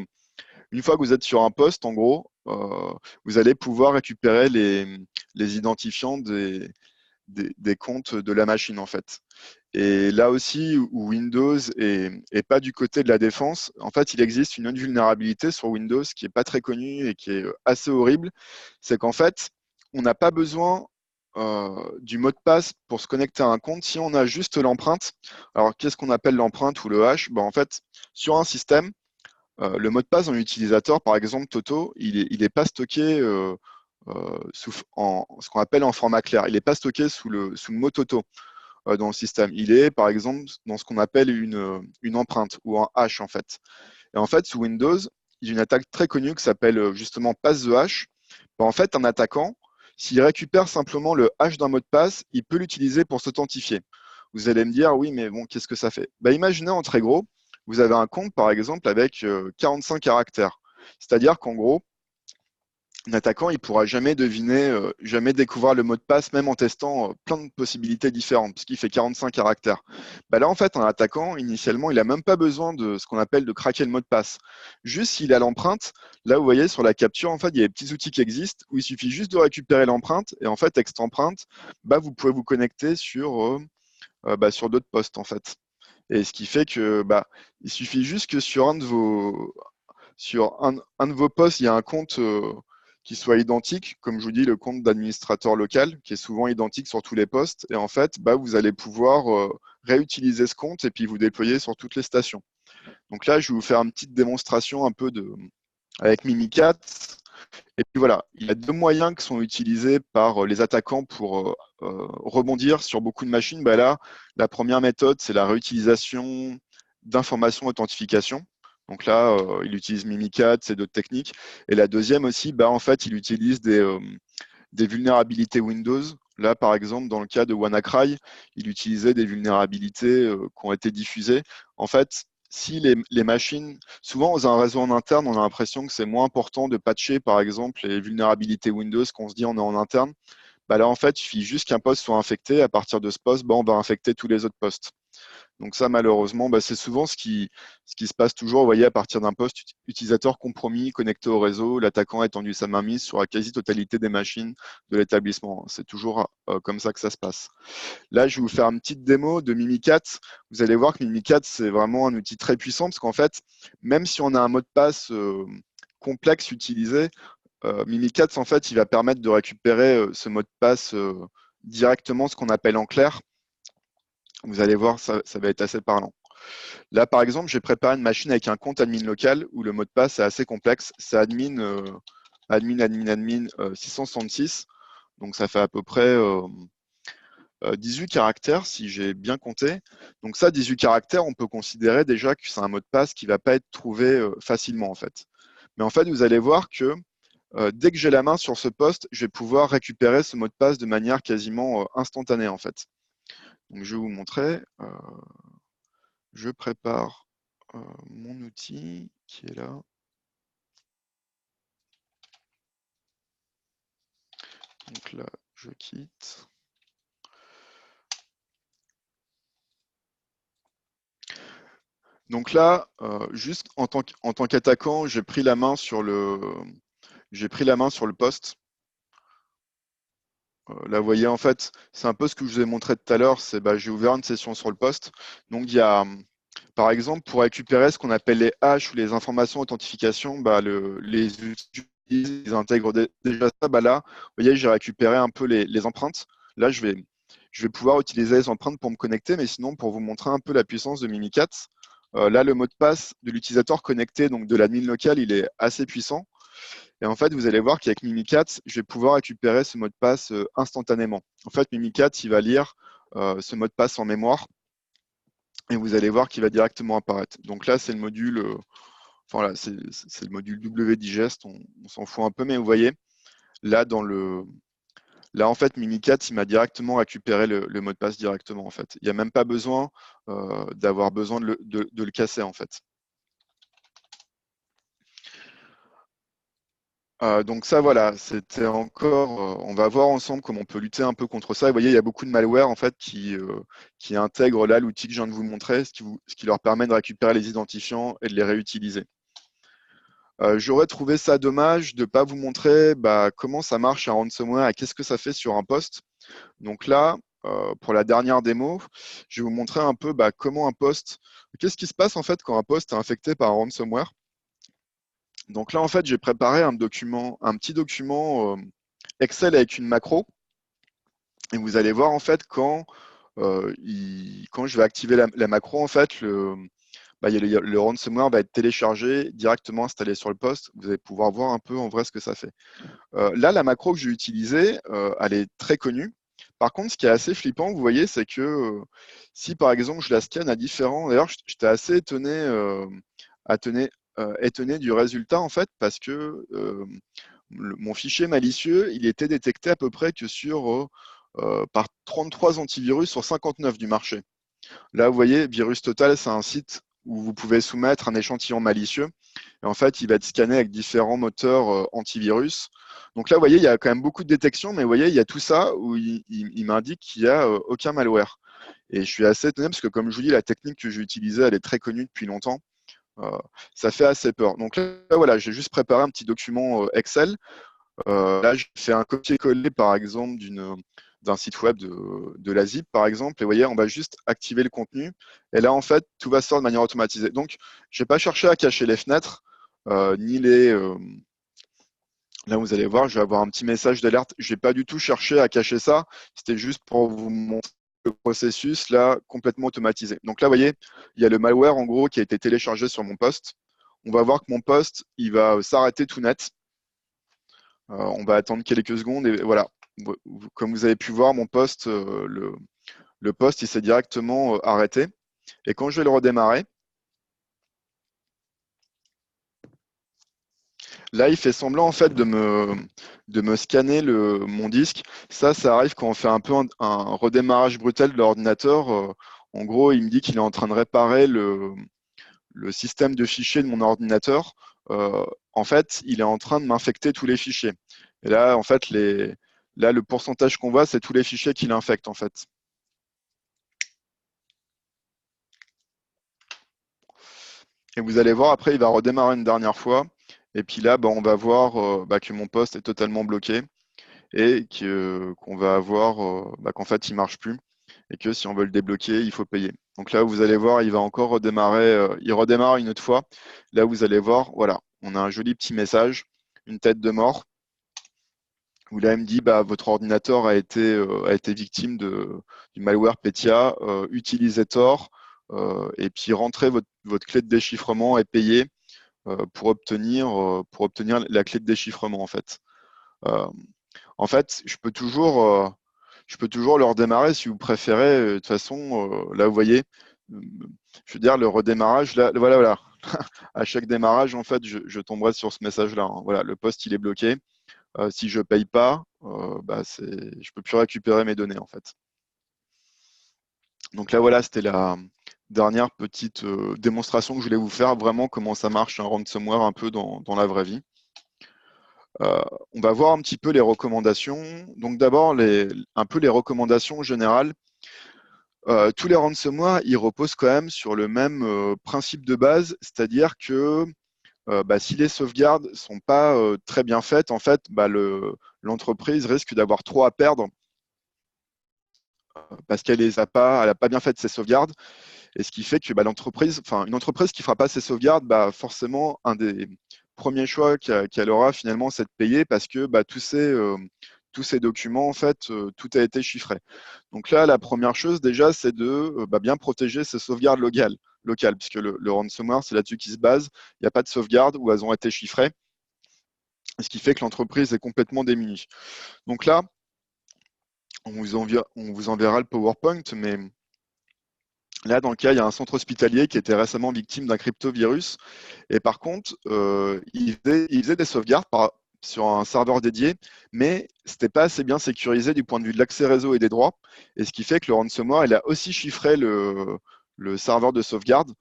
une fois que vous êtes sur un poste, en gros, vous allez pouvoir récupérer les identifiants des comptes de la machine, en fait. Et là aussi, où Windows est pas du côté de la défense, en fait, il existe une autre vulnérabilité sur Windows qui est pas très connue et qui est assez horrible. C'est qu'en fait, on n'a pas besoin du mot de passe pour se connecter à un compte si on a juste l'empreinte. Alors, qu'est-ce qu'on appelle l'empreinte ou le hash? En fait, sur un système, le mot de passe d'un utilisateur, par exemple Toto, il est pas stocké en ce qu'on appelle en format clair. Il n'est pas stocké sous le mot Toto dans le système. Il est, par exemple, dans ce qu'on appelle une empreinte ou un hash, en fait. Et en fait, sous Windows, il y a une attaque très connue qui s'appelle justement pass the hash. En fait, un attaquant, s'il récupère simplement le hash d'un mot de passe, il peut l'utiliser pour s'authentifier. Vous allez me dire, oui, mais bon, qu'est-ce que ça fait? Imaginez en très gros, vous avez un compte, par exemple, avec 45 caractères. C'est-à-dire qu'en gros, un attaquant, il ne pourra jamais deviner, jamais découvrir le mot de passe, même en testant plein de possibilités différentes, puisqu'il fait 45 caractères. Là, en fait, un attaquant, initialement, il n'a même pas besoin de ce qu'on appelle de craquer le mot de passe. Juste s'il a l'empreinte, là, vous voyez, sur la capture, en fait, il y a des petits outils qui existent où il suffit juste de récupérer l'empreinte, et en fait, avec cette empreinte, vous pouvez vous connecter sur d'autres postes, en fait. Et ce qui fait que il suffit juste que sur un de vos postes, il y a un compte qui soit identique, comme je vous dis, le compte d'administrateur local, qui est souvent identique sur tous les postes. Et en fait, vous allez pouvoir réutiliser ce compte et puis vous déployer sur toutes les stations. Donc là, je vais vous faire une petite démonstration un peu avec Mimikat. Et puis voilà, il y a deux moyens qui sont utilisés par les attaquants pour rebondir sur beaucoup de machines. Là, la première méthode, c'est la réutilisation d'information authentification. Donc là, il utilise Mimikatz et d'autres techniques. Et la deuxième aussi, bah, en fait, il utilise des vulnérabilités Windows. Là, par exemple, dans le cas de WannaCry, il utilisait des vulnérabilités qui ont été diffusées. En fait, si les machines, souvent dans un réseau en interne, on a l'impression que c'est moins important de patcher, par exemple, les vulnérabilités Windows qu'on se dit on est en interne. Bah là, en fait, il suffit juste qu'un poste soit infecté. À partir de ce poste, bah, on va infecter tous les autres postes. Donc ça, malheureusement, bah, c'est souvent ce qui se passe toujours. Vous voyez, à partir d'un poste utilisateur compromis connecté au réseau, l'attaquant a étendu sa mainmise sur la quasi-totalité des machines de l'établissement. C'est toujours comme ça que ça se passe. Là, je vais vous faire une petite démo de Mimikatz. Vous allez voir que Mimikatz, c'est vraiment un outil très puissant parce qu'en fait, même si on a un mot de passe complexe utilisé, Mimikatz, en fait, il va permettre de récupérer ce mot de passe directement, ce qu'on appelle en clair. Vous allez voir, ça va être assez parlant. Là, par exemple, j'ai préparé une machine avec un compte admin local où le mot de passe est assez complexe. C'est admin 666. Donc, ça fait à peu près 18 caractères, si j'ai bien compté. Donc ça, 18 caractères, on peut considérer déjà que c'est un mot de passe qui ne va pas être trouvé facilement, en fait. Mais en fait, vous allez voir que dès que j'ai la main sur ce poste, je vais pouvoir récupérer ce mot de passe de manière quasiment instantanée, en fait. Donc, je vais vous montrer. Je prépare mon outil qui est là. Donc là, je quitte. Donc là, juste en tant qu'attaquant, j'ai pris la main sur le poste. Là, vous voyez, en fait, c'est un peu ce que je vous ai montré tout à l'heure. C'est j'ai ouvert une session sur le poste. Donc, il y a, par exemple, pour récupérer ce qu'on appelle les hashes ou les informations d'authentification, les outils ils intègrent déjà ça. Là, vous voyez, j'ai récupéré un peu les empreintes. Là, je vais pouvoir utiliser les empreintes pour me connecter, mais sinon, pour vous montrer un peu la puissance de Mimikatz, là, le mot de passe de l'utilisateur connecté, donc de l'admin local, il est assez puissant. Et en fait, vous allez voir qu'avec Mimikatz, je vais pouvoir récupérer ce mot de passe instantanément. En fait, Mimikatz, il va lire ce mot de passe en mémoire et vous allez voir qu'il va directement apparaître. Donc là, c'est le module, enfin là, c'est le module wdigest, on s'en fout un peu, mais vous voyez, là, là en fait, Mimikatz, il m'a directement récupéré le mot de passe directement, en fait. Il n'y a même pas besoin d'avoir besoin de le casser, en fait. Donc ça, voilà, c'était encore. On va voir ensemble comment on peut lutter un peu contre ça. Vous voyez, il y a beaucoup de malware en fait qui intègrent là l'outil que je viens de vous montrer, ce qui leur permet de récupérer les identifiants et de les réutiliser. J'aurais trouvé ça dommage de ne pas vous montrer comment ça marche un ransomware et qu'est-ce que ça fait sur un poste. Donc là, pour la dernière démo, je vais vous montrer un peu comment un poste. Qu'est-ce qui se passe en fait quand un poste est infecté par un ransomware? Donc là, en fait, j'ai préparé un petit document Excel avec une macro. Et vous allez voir, en fait, quand je vais activer la macro, en fait, le ransomware va être téléchargé, directement installé sur le poste. Vous allez pouvoir voir un peu en vrai ce que ça fait. Là, la macro que j'ai utilisée, elle est très connue. Par contre, ce qui est assez flippant, vous voyez, c'est que si par exemple je la scanne à différents. D'ailleurs, j'étais assez étonné du résultat en fait, parce que mon fichier malicieux, il était détecté à peu près que par 33 antivirus sur 59 du marché. Là, vous voyez, Virus Total, c'est un site où vous pouvez soumettre un échantillon malicieux. Et en fait, il va être scanné avec différents moteurs antivirus. Donc là, vous voyez, il y a quand même beaucoup de détection, mais vous voyez, il y a tout ça où il m'indique qu'il n'y a aucun malware. Et je suis assez étonné parce que, comme je vous dis, la technique que j'ai utilisée, elle est très connue depuis longtemps. Ça fait assez peur. Donc là, voilà, j'ai juste préparé un petit document Excel. Là, j'ai fait un copier-coller, par exemple, d'un site web de la ZIP, par exemple. Et vous voyez, on va juste activer le contenu. Et là, en fait, tout va se faire de manière automatisée. Donc, je n'ai pas cherché à cacher les fenêtres, ni les. Là, vous allez voir, je vais avoir un petit message d'alerte. Je n'ai pas du tout cherché à cacher ça. C'était juste pour vous montrer le processus, là, complètement automatisé. Donc là, vous voyez, il y a le malware, en gros, qui a été téléchargé sur mon poste. On va voir que mon poste, il va s'arrêter tout net. On va attendre quelques secondes et voilà. Comme vous avez pu voir, mon poste, le poste, il s'est directement arrêté. Et quand je vais le redémarrer, Là, il fait semblant en fait de me scanner mon disque. Ça arrive quand on fait un peu un redémarrage brutal de l'ordinateur. En gros, il me dit qu'il est en train de réparer le système de fichiers de mon ordinateur. Euh, En fait, il est en train de m'infecter tous les fichiers. Et là, en fait, là, le pourcentage qu'on voit, c'est tous les fichiers qu'il infecte en fait. Et vous allez voir, après, il va redémarrer une dernière fois. Et puis là, bah, on va voir que mon poste est totalement bloqué et qu'on va avoir qu'en fait, il ne marche plus et que si on veut le débloquer, il faut payer. Donc là, vous allez voir, il va encore redémarrer, il redémarre une autre fois. Là, vous allez voir, voilà, on a un joli petit message, une tête de mort, où là, il me dit, bah, votre ordinateur a été victime du malware Petya, utilisez Tor, et puis rentrez votre clé de déchiffrement et payez pour obtenir la clé de déchiffrement, en fait. Euh, En fait, je peux toujours le redémarrer si vous préférez. De toute façon, là, vous voyez, je veux dire, le redémarrage, là, voilà, voilà. À chaque démarrage, en fait, je tomberai sur ce message-là, hein. Voilà, le poste, il est bloqué. Si je ne paye pas, je ne peux plus récupérer mes données, en fait. Donc là, voilà, c'était la dernière petite démonstration que je voulais vous faire, vraiment comment ça marche un ransomware un peu dans la vraie vie. Euh, on va voir un petit peu les recommandations. Donc d'abord, un peu les recommandations générales. Tous les ransomware, ils reposent quand même sur le même principe de base, c'est-à-dire que si les sauvegardes sont pas très bien faites, en fait, l'entreprise risque d'avoir trop à perdre parce qu'elle les a pas, elle a pas bien fait ses sauvegardes. Et ce qui fait que l'entreprise, enfin une entreprise qui fera pas ses sauvegardes, forcément un des premiers choix qu'elle aura finalement, c'est de payer parce que tous ces documents, en fait, tout a été chiffré. Donc là, la première chose déjà, c'est de bien protéger ces sauvegardes locales, puisque le ransomware, c'est là-dessus qu'il se base. Il n'y a pas de sauvegarde où elles ont été chiffrées, ce qui fait que l'entreprise est complètement démunie. Donc là, on vous enverra le PowerPoint, mais là, dans le cas, il y a un centre hospitalier qui était récemment victime d'un cryptovirus. Et par contre, il faisait des sauvegardes sur un serveur dédié, mais ce n'était pas assez bien sécurisé du point de vue de l'accès réseau et des droits. Et ce qui fait que le ransomware, il a aussi chiffré le serveur de sauvegarde.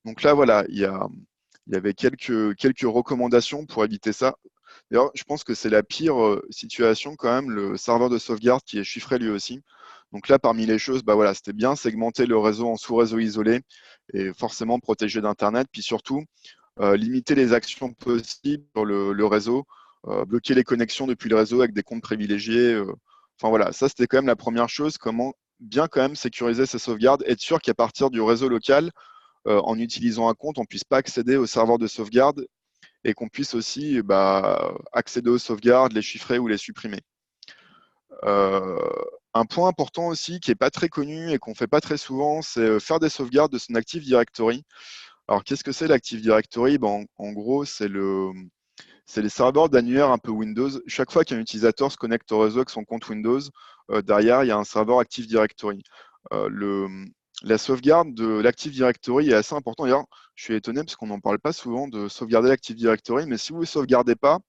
Donc là, voilà, il y avait quelques recommandations pour éviter ça. D'ailleurs, je pense que c'est la pire situation quand même, le serveur de sauvegarde qui est chiffré lui aussi. Donc là, parmi les choses, voilà, c'était bien segmenter le réseau en sous-réseaux isolés et forcément protégé d'Internet. Puis surtout, limiter les actions possibles sur le réseau, bloquer les connexions depuis le réseau avec des comptes privilégiés. Enfin voilà, ça c'était quand même la première chose, comment bien quand même sécuriser ces sauvegardes, être sûr qu'à partir du réseau local, en utilisant un compte, on ne puisse pas accéder au serveur de sauvegarde et qu'on puisse aussi accéder aux sauvegardes, les chiffrer ou les supprimer. Euh, un point important aussi qui n'est pas très connu et qu'on ne fait pas très souvent, c'est faire des sauvegardes de son Active Directory. Alors, qu'est-ce que c'est l'Active Directory? En gros, c'est les serveurs d'annuaire un peu Windows. Chaque fois qu'un utilisateur se connecte au réseau avec son compte Windows, derrière, il y a un serveur Active Directory. Euh, le, la sauvegarde de l'Active Directory est assez importante. D'ailleurs, je suis étonné parce qu'on n'en parle pas souvent de sauvegarder l'Active Directory, mais si vous ne sauvegardez pas,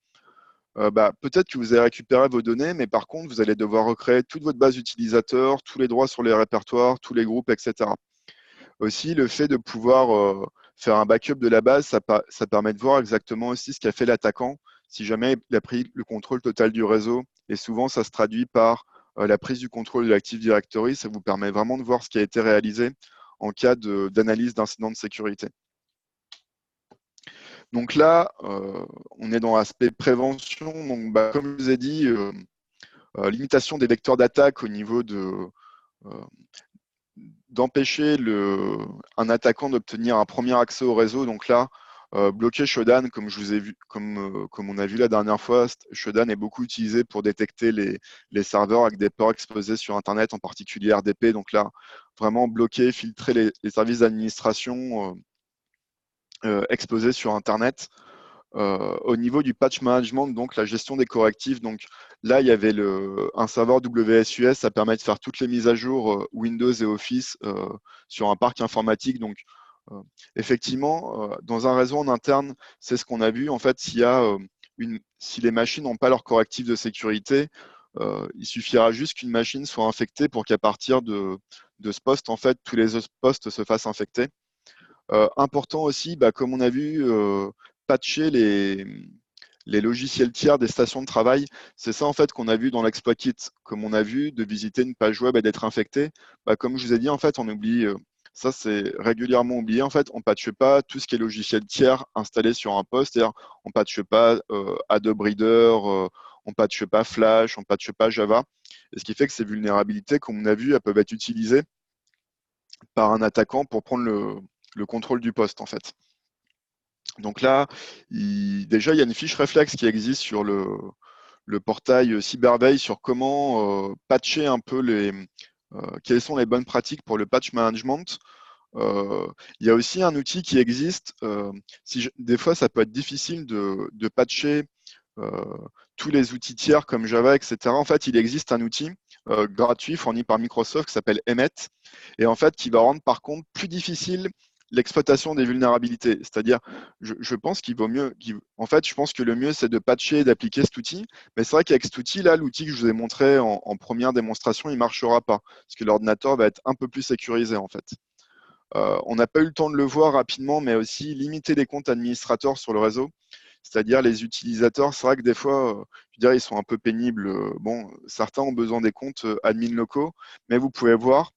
peut-être que vous allez récupérer vos données, mais par contre, vous allez devoir recréer toute votre base utilisateur, tous les droits sur les répertoires, tous les groupes, etc. Aussi, le fait de pouvoir faire un backup de la base, ça permet de voir exactement aussi ce qu'a fait l'attaquant, si jamais il a pris le contrôle total du réseau. Et souvent, ça se traduit par la prise du contrôle de l'Active Directory. Ça vous permet vraiment de voir ce qui a été réalisé en cas d'analyse d'incident de sécurité. Donc là, on est dans l'aspect prévention. Donc, comme je vous ai dit, limitation des vecteurs d'attaque au niveau euh, d'empêcher un attaquant d'obtenir un premier accès au réseau. Donc là, bloquer Shodan, comme je vous ai vu, comme on a vu la dernière fois, Shodan est beaucoup utilisé pour détecter les serveurs avec des ports exposés sur Internet, en particulier RDP. Donc là, vraiment bloquer, filtrer les services d'administration exposés sur Internet. Au niveau du patch management, donc la gestion des correctifs, donc là il y avait un serveur WSUS, ça permet de faire toutes les mises à jour Windows et Office sur un parc informatique. Donc effectivement, dans un réseau en interne, c'est ce qu'on a vu. En fait, s'il y a si les machines n'ont pas leur correctif de sécurité, il suffira juste qu'une machine soit infectée pour qu'à partir de ce poste, en fait, tous les autres postes se fassent infecter. Important aussi, comme on a vu, patcher les logiciels tiers des stations de travail. C'est ça en fait qu'on a vu dans l'exploit kit, comme on a vu de visiter une page web et d'être infecté. Comme je vous ai dit, en fait, on oublie, ça c'est régulièrement oublié, en fait, on ne patche pas tout ce qui est logiciel tiers installé sur un poste, c'est-à-dire on ne patche pas Adobe Reader, on ne patche pas Flash, on ne patche pas Java. Et ce qui fait que ces vulnérabilités, comme on a vu, elles peuvent être utilisées par un attaquant pour prendre le contrôle du poste en fait. Donc là, déjà, il y a une fiche réflexe qui existe sur le portail Cyberveille sur comment patcher un peu quelles sont les bonnes pratiques pour le patch management. Il y a aussi un outil qui existe. Des fois, ça peut être difficile de patcher euh, tous les outils tiers comme Java, etc. En fait, il existe un outil gratuit fourni par Microsoft qui s'appelle Emmet et en fait qui va rendre par contre plus difficile l'exploitation des vulnérabilités. C'est-à-dire, je pense qu'il vaut mieux, en fait, je pense que le mieux c'est de patcher et d'appliquer cet outil. Mais c'est vrai qu'avec cet outil-là, l'outil que je vous ai montré en première démonstration, il ne marchera pas parce que l'ordinateur va être un peu plus sécurisé en fait. On n'a pas eu le temps de le voir rapidement, mais aussi limiter les comptes administrateurs sur le réseau. C'est-à-dire les utilisateurs, c'est vrai que des fois, je dirais, ils sont un peu pénibles. Bon, certains ont besoin des comptes admin locaux, mais vous pouvez voir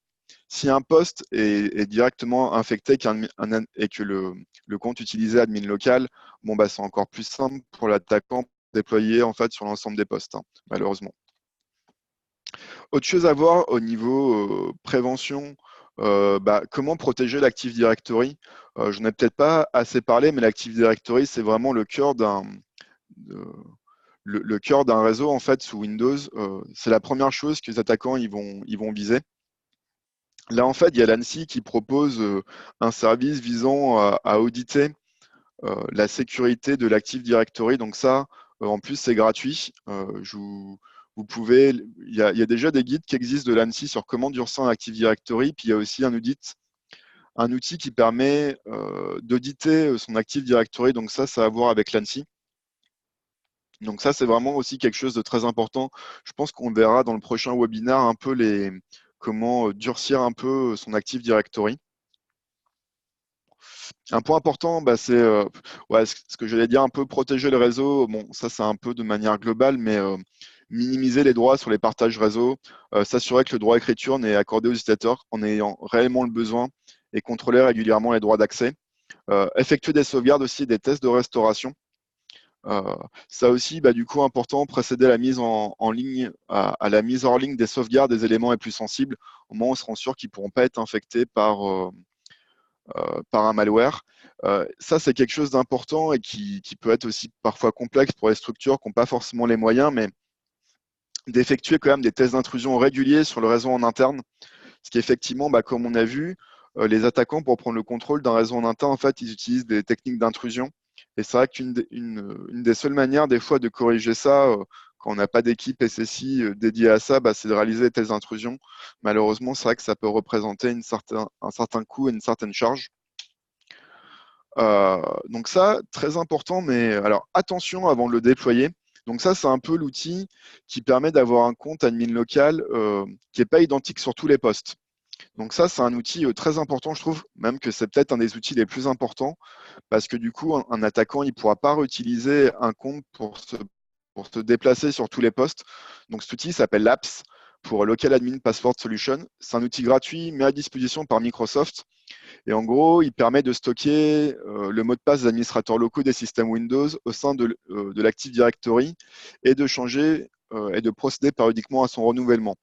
si un poste est directement infecté et que le compte utilisé admin local, bon, c'est encore plus simple pour l'attaquant déployer en fait sur l'ensemble des postes, hein, malheureusement. Autre chose à voir au niveau prévention, comment protéger l'Active Directory. Je n'en ai peut-être pas assez parlé, mais l'Active Directory, c'est vraiment le cœur le cœur d'un réseau en fait sous Windows. C'est la première chose que les attaquants ils vont viser. Là, en fait, il y a l'ANSSI qui propose un service visant à auditer la sécurité de l'Active Directory. Donc ça, en plus, c'est gratuit. Vous pouvez, il y a déjà des guides qui existent de l'ANSSI sur comment durcir un Active Directory. Puis il y a aussi un outil qui permet d'auditer son Active Directory. Donc ça a à voir avec l'ANSSI. Donc ça, c'est vraiment aussi quelque chose de très important. Je pense qu'on verra dans le prochain webinaire un peu comment durcir un peu son Active Directory. Un point important, c'est ce que j'allais dire, un peu protéger le réseau. Bon, ça, c'est un peu de manière globale, mais minimiser les droits sur les partages réseau, s'assurer que le droit d'écriture n'est accordé aux utilisateurs en ayant réellement le besoin et contrôler régulièrement les droits d'accès. Effectuer des sauvegardes aussi, des tests de restauration. Ça aussi, du coup, important, précéder la mise en ligne, à la mise hors ligne des sauvegardes des éléments les plus sensibles. Au moins, on se rend sûr qu'ils ne pourront pas être infectés par un malware. Ça, c'est quelque chose d'important et qui peut être aussi parfois complexe pour les structures qui n'ont pas forcément les moyens, mais d'effectuer quand même des tests d'intrusion réguliers sur le réseau en interne. Ce qui effectivement, comme on a vu, les attaquants, pour prendre le contrôle d'un réseau en interne, en fait, ils utilisent des techniques d'intrusion. Et c'est vrai une des seules manières, des fois, de corriger ça, quand on n'a pas d'équipe SSI dédiée à ça, c'est de réaliser des tests d'intrusion. Malheureusement, c'est vrai que ça peut représenter un certain coût et une certaine charge. Donc ça, très important, mais alors attention avant de le déployer. Donc ça, c'est un peu l'outil qui permet d'avoir un compte admin local qui n'est pas identique sur tous les postes. Donc ça, c'est un outil très important, je trouve, même que c'est peut-être un des outils les plus importants, parce que du coup, un attaquant, il ne pourra pas réutiliser un compte pour se déplacer sur tous les postes. Donc cet outil s'appelle LAPS, pour Local Admin Password Solution. C'est un outil gratuit, mis à disposition par Microsoft. Et en gros, il permet de stocker le mot de passe des administrateurs locaux des systèmes Windows au sein de l'Active Directory et de changer et de procéder périodiquement à son renouvellement.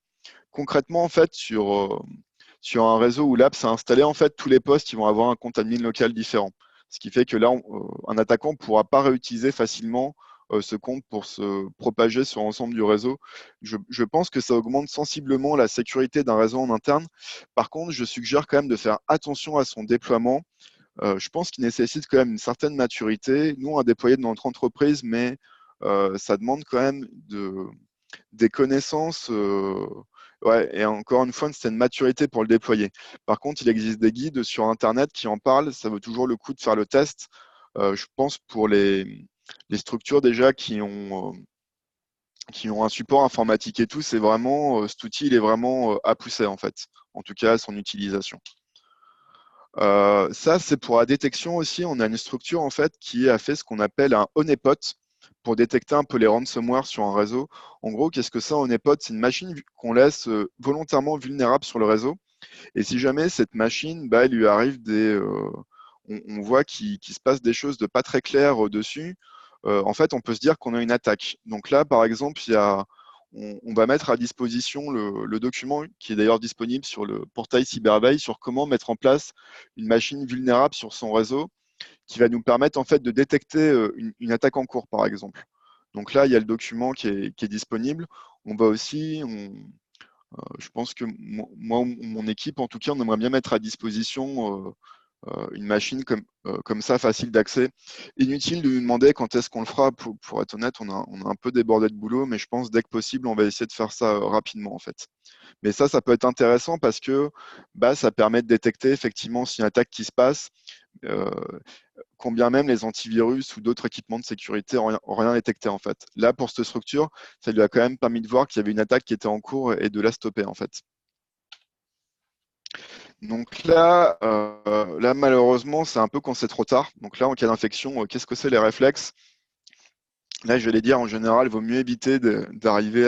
Concrètement, en fait, sur un réseau où l'APS est installé, en fait, tous les postes ils vont avoir un compte admin local différent. Ce qui fait que là, un attaquant ne pourra pas réutiliser facilement ce compte pour se propager sur l'ensemble du réseau. Je pense que ça augmente sensiblement la sécurité d'un réseau en interne. Par contre, je suggère quand même de faire attention à son déploiement. Je pense qu'il nécessite quand même une certaine maturité. Nous, on a déployé dans notre entreprise, mais ça demande quand même des connaissances. Ouais, et encore une fois, c'est une maturité pour le déployer. Par contre, il existe des guides sur Internet qui en parlent. Ça vaut toujours le coup de faire le test. Je pense pour les structures déjà qui ont un support informatique et tout, c'est vraiment, cet outil, il est vraiment à pousser en fait, en tout cas son utilisation. Ça, c'est pour la détection aussi. On a une structure en fait qui a fait ce qu'on appelle un honeypot pour détecter un peu les ransomware sur un réseau. En gros, qu'est-ce que c'est un honeypot? C'est une machine qu'on laisse volontairement vulnérable sur le réseau. Et si jamais cette machine, bah, il lui arrive on voit qu'il se passe des choses de pas très claires dessus, en fait, on peut se dire qu'on a une attaque. Donc là, par exemple, on va mettre à disposition le document qui est d'ailleurs disponible sur le portail Cyberveille sur comment mettre en place une machine vulnérable sur son réseau qui va nous permettre en fait de détecter une attaque en cours, par exemple. Donc là, il y a le document qui est disponible. On va aussi, je pense que moi, mon équipe, en tout cas, on aimerait bien mettre à disposition une machine comme ça, facile d'accès. Inutile de nous demander quand est-ce qu'on le fera. Pour être honnête, on a un peu débordé de boulot, mais je pense dès que possible, on va essayer de faire ça rapidement en fait. Mais ça peut être intéressant parce que bah, ça permet de détecter effectivement s'il y a une attaque qui se passe, euh, combien même les antivirus ou d'autres équipements de sécurité ont rien détecté en fait. Là, pour cette structure, ça lui a quand même permis de voir qu'il y avait une attaque qui était en cours et de la stopper en fait. Donc là malheureusement, c'est un peu quand c'est trop tard. Donc là, en cas d'infection, qu'est-ce que c'est les réflexes? Là, je vais les dire, en général, il vaut mieux éviter d'arriver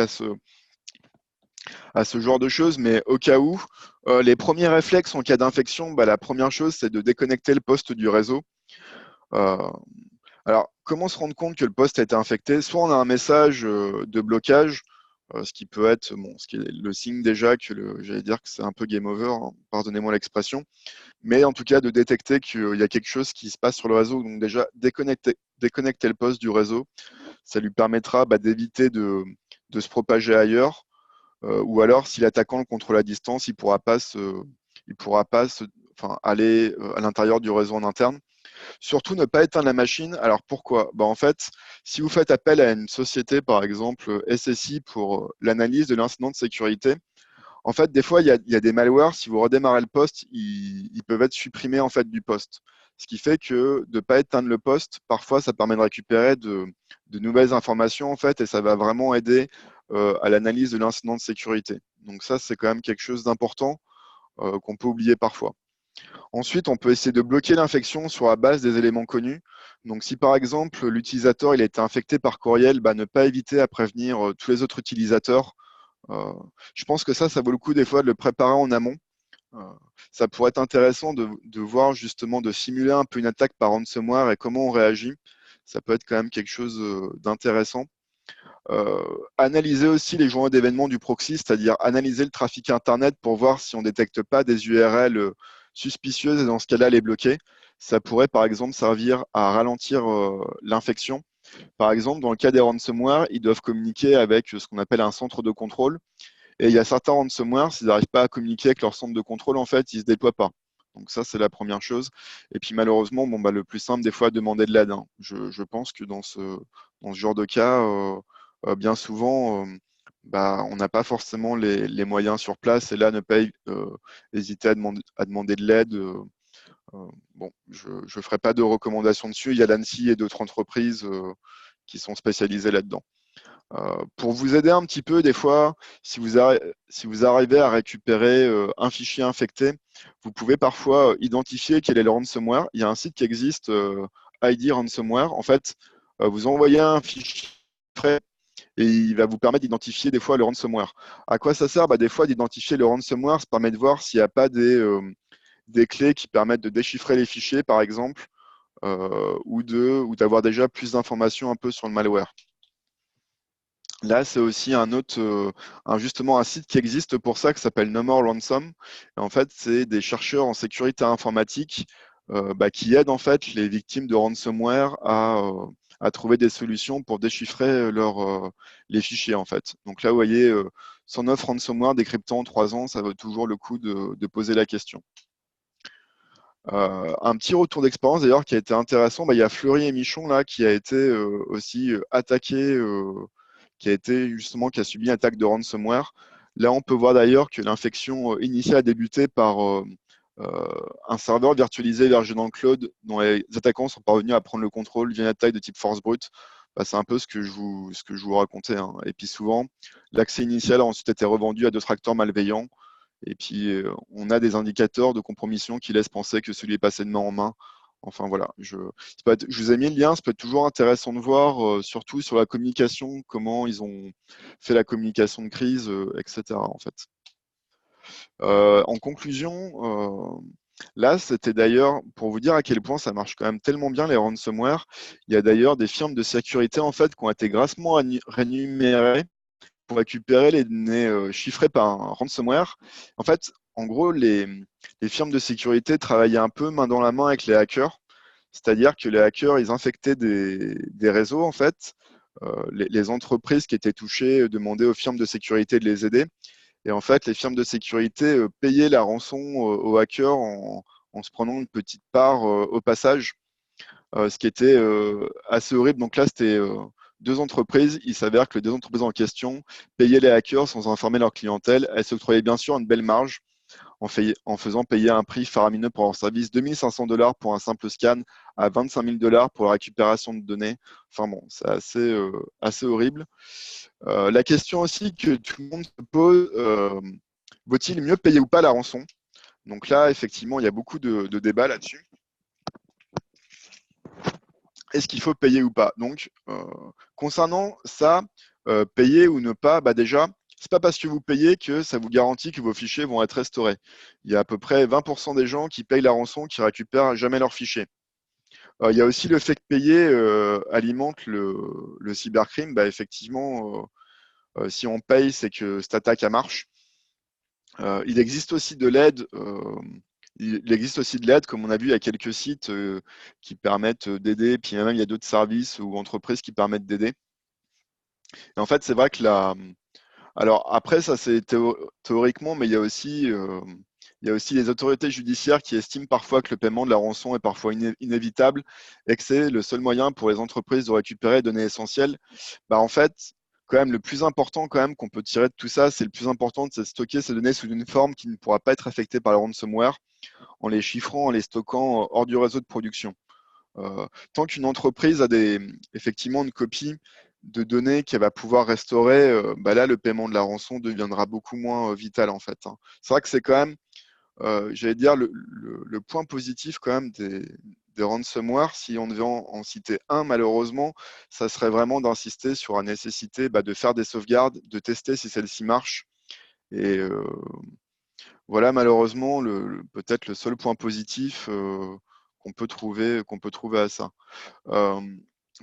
à ce genre de choses, mais au cas où, les premiers réflexes en cas d'infection, bah, la première chose, c'est de déconnecter le poste du réseau. Euh, alors, comment se rendre compte que le poste a été infecté? Soit on a un message de blocage, ce qui peut être ce qui est le signe déjà j'allais dire que c'est un peu game over, hein, pardonnez-moi l'expression, mais en tout cas de détecter qu'il y a quelque chose qui se passe sur le réseau. Donc déjà, déconnecter le poste du réseau, ça lui permettra bah, d'éviter de se propager ailleurs, ou alors si l'attaquant le contrôle à distance, il pourra pas enfin, aller à l'intérieur du réseau en interne. Surtout ne pas éteindre la machine. Alors pourquoi? Bah, en fait, si vous faites appel à une société, par exemple SSI, pour l'analyse de l'incident de sécurité, en fait, des fois, il y a des malwares. Si vous redémarrez le poste, ils peuvent être supprimés en fait du poste. Ce qui fait que de ne pas éteindre le poste, parfois, ça permet de récupérer de nouvelles informations en fait, et ça va vraiment aider à l'analyse de l'incident de sécurité. Donc ça, c'est quand même quelque chose d'important qu'on peut oublier parfois. Ensuite, on peut essayer de bloquer l'infection sur la base des éléments connus. Donc, si par exemple l'utilisateur il a été infecté par courriel, bah, ne pas éviter à prévenir tous les autres utilisateurs. Je pense que ça vaut le coup des fois de le préparer en amont. Euh, Ça pourrait être intéressant de voir justement, de simuler un peu une attaque par ransomware et comment on réagit. Ça peut être quand même quelque chose d'intéressant. Analyser aussi les journaux d'événements du proxy, c'est-à-dire analyser le trafic Internet pour voir si on ne détecte pas des URL suspicieuses et dans ce cas-là, les bloquer. Ça pourrait par exemple servir à ralentir l'infection. Par exemple, dans le cas des ransomware, ils doivent communiquer avec ce qu'on appelle un centre de contrôle. Et il y a certains ransomware, s'ils n'arrivent pas à communiquer avec leur centre de contrôle, en fait, ils ne se déploient pas. Donc ça, c'est la première chose. Et puis malheureusement, bon, bah, le plus simple, des fois, demander de l'aide, hein. Je pense que dans ce genre de cas, bien souvent, bah, on n'a pas forcément les moyens sur place. Et là, ne pas hésiter à demander de l'aide. Bon, je ne ferai pas de recommandations dessus. Il y a l'ANSSI et d'autres entreprises qui sont spécialisées là-dedans. Pour vous aider un petit peu, des fois, si vous arrivez à récupérer un fichier infecté, vous pouvez parfois identifier quel est le ransomware. Il y a un site qui existe, ID Ransomware. En fait, vous envoyez un fichier frais et il va vous permettre d'identifier des fois le ransomware. À quoi ça sert? Bah, des fois, d'identifier le ransomware, ça permet de voir s'il n'y a pas des clés qui permettent de déchiffrer les fichiers, par exemple, ou d'avoir déjà plus d'informations un peu sur le malware. Là, c'est aussi justement un site qui existe pour ça, qui s'appelle No More Ransom. Et en fait, c'est des chercheurs en sécurité informatique bah, qui aident en fait les victimes de ransomware à trouver des solutions pour déchiffrer les fichiers en fait. Donc là, vous voyez, 109 ransomware décryptant en 3 ans, ça vaut toujours le coup de poser la question. Un petit retour d'expérience d'ailleurs qui a été intéressant, bah, il y a Fleury et Michon là qui a été aussi attaqué, qui a subi une attaque de ransomware. Là, on peut voir d'ailleurs que l'infection initiale a débuté par un serveur virtualisé hébergé dans le cloud dont les attaquants sont parvenus à prendre le contrôle via une attaque de type force brute. Bah, c'est un peu ce que je vous racontais, hein. Et puis souvent, l'accès initial a ensuite été revendu à d'autres acteurs malveillants. Et puis, on a des indicateurs de compromission qui laissent penser que celui est passé de main en main. Enfin voilà, je vous ai mis le lien, ça peut être toujours intéressant de voir, surtout sur la communication, comment ils ont fait la communication de crise, etc. En fait. En conclusion, là, c'était d'ailleurs pour vous dire à quel point ça marche quand même tellement bien les ransomware. Il y a d'ailleurs des firmes de sécurité en fait qui ont été grassement rémunérées pour récupérer les données chiffrées par un ransomware. En fait, en gros, les firmes de sécurité travaillaient un peu main dans la main avec les hackers. C'est-à-dire que les hackers, ils infectaient des réseaux, en fait. Les entreprises qui étaient touchées demandaient aux firmes de sécurité de les aider. Et en fait, les firmes de sécurité payaient la rançon aux hackers en se prenant une petite part au passage, ce qui était assez horrible. Donc là, c'était deux entreprises. Il s'avère que les deux entreprises en question payaient les hackers sans informer leur clientèle. Elles s'octroyaient bien sûr une belle marge en faisant payer un prix faramineux pour leur service, 2500 $ pour un simple scan, à 25 000 $ pour la récupération de données. Enfin bon, c'est assez horrible. La question aussi que tout le monde se pose, vaut-il mieux payer ou pas la rançon? Donc là, effectivement, il y a beaucoup de débats là-dessus. Est-ce qu'il faut payer ou pas? Donc, concernant ça, payer ou ne pas, bah déjà, c'est pas parce que vous payez que ça vous garantit que vos fichiers vont être restaurés. Il y a à peu près 20% des gens qui payent la rançon qui récupèrent jamais leurs fichiers. Il y a aussi le fait que payer alimente le cybercrime. Bah, effectivement, si on paye, c'est que cette attaque marche. Il existe aussi de l'aide. Il existe aussi de l'aide, comme on a vu, il y a quelques sites qui permettent d'aider, puis même il y a d'autres services ou entreprises qui permettent d'aider. Et en fait, c'est vrai que alors après, ça c'est théoriquement, mais il y a aussi les autorités judiciaires qui estiment parfois que le paiement de la rançon est parfois inévitable et que c'est le seul moyen pour les entreprises de récupérer les données essentielles. Bah, en fait, quand même, le plus important quand même qu'on peut tirer de tout ça, c'est le plus important, c'est de stocker ces données sous une forme qui ne pourra pas être affectée par le ransomware en les chiffrant, en les stockant hors du réseau de production. Tant qu'une entreprise a effectivement une copie de données qu'elle va pouvoir restaurer, bah là, le paiement de la rançon deviendra beaucoup moins vital en fait, hein. C'est vrai que c'est quand même, j'allais dire, le point positif quand même des ransomware, si on devait en citer un, malheureusement, ça serait vraiment d'insister sur la nécessité de faire des sauvegardes, de tester si celles-ci marchent. Et voilà, malheureusement, peut-être le seul point positif qu'on peut trouver à ça. Euh,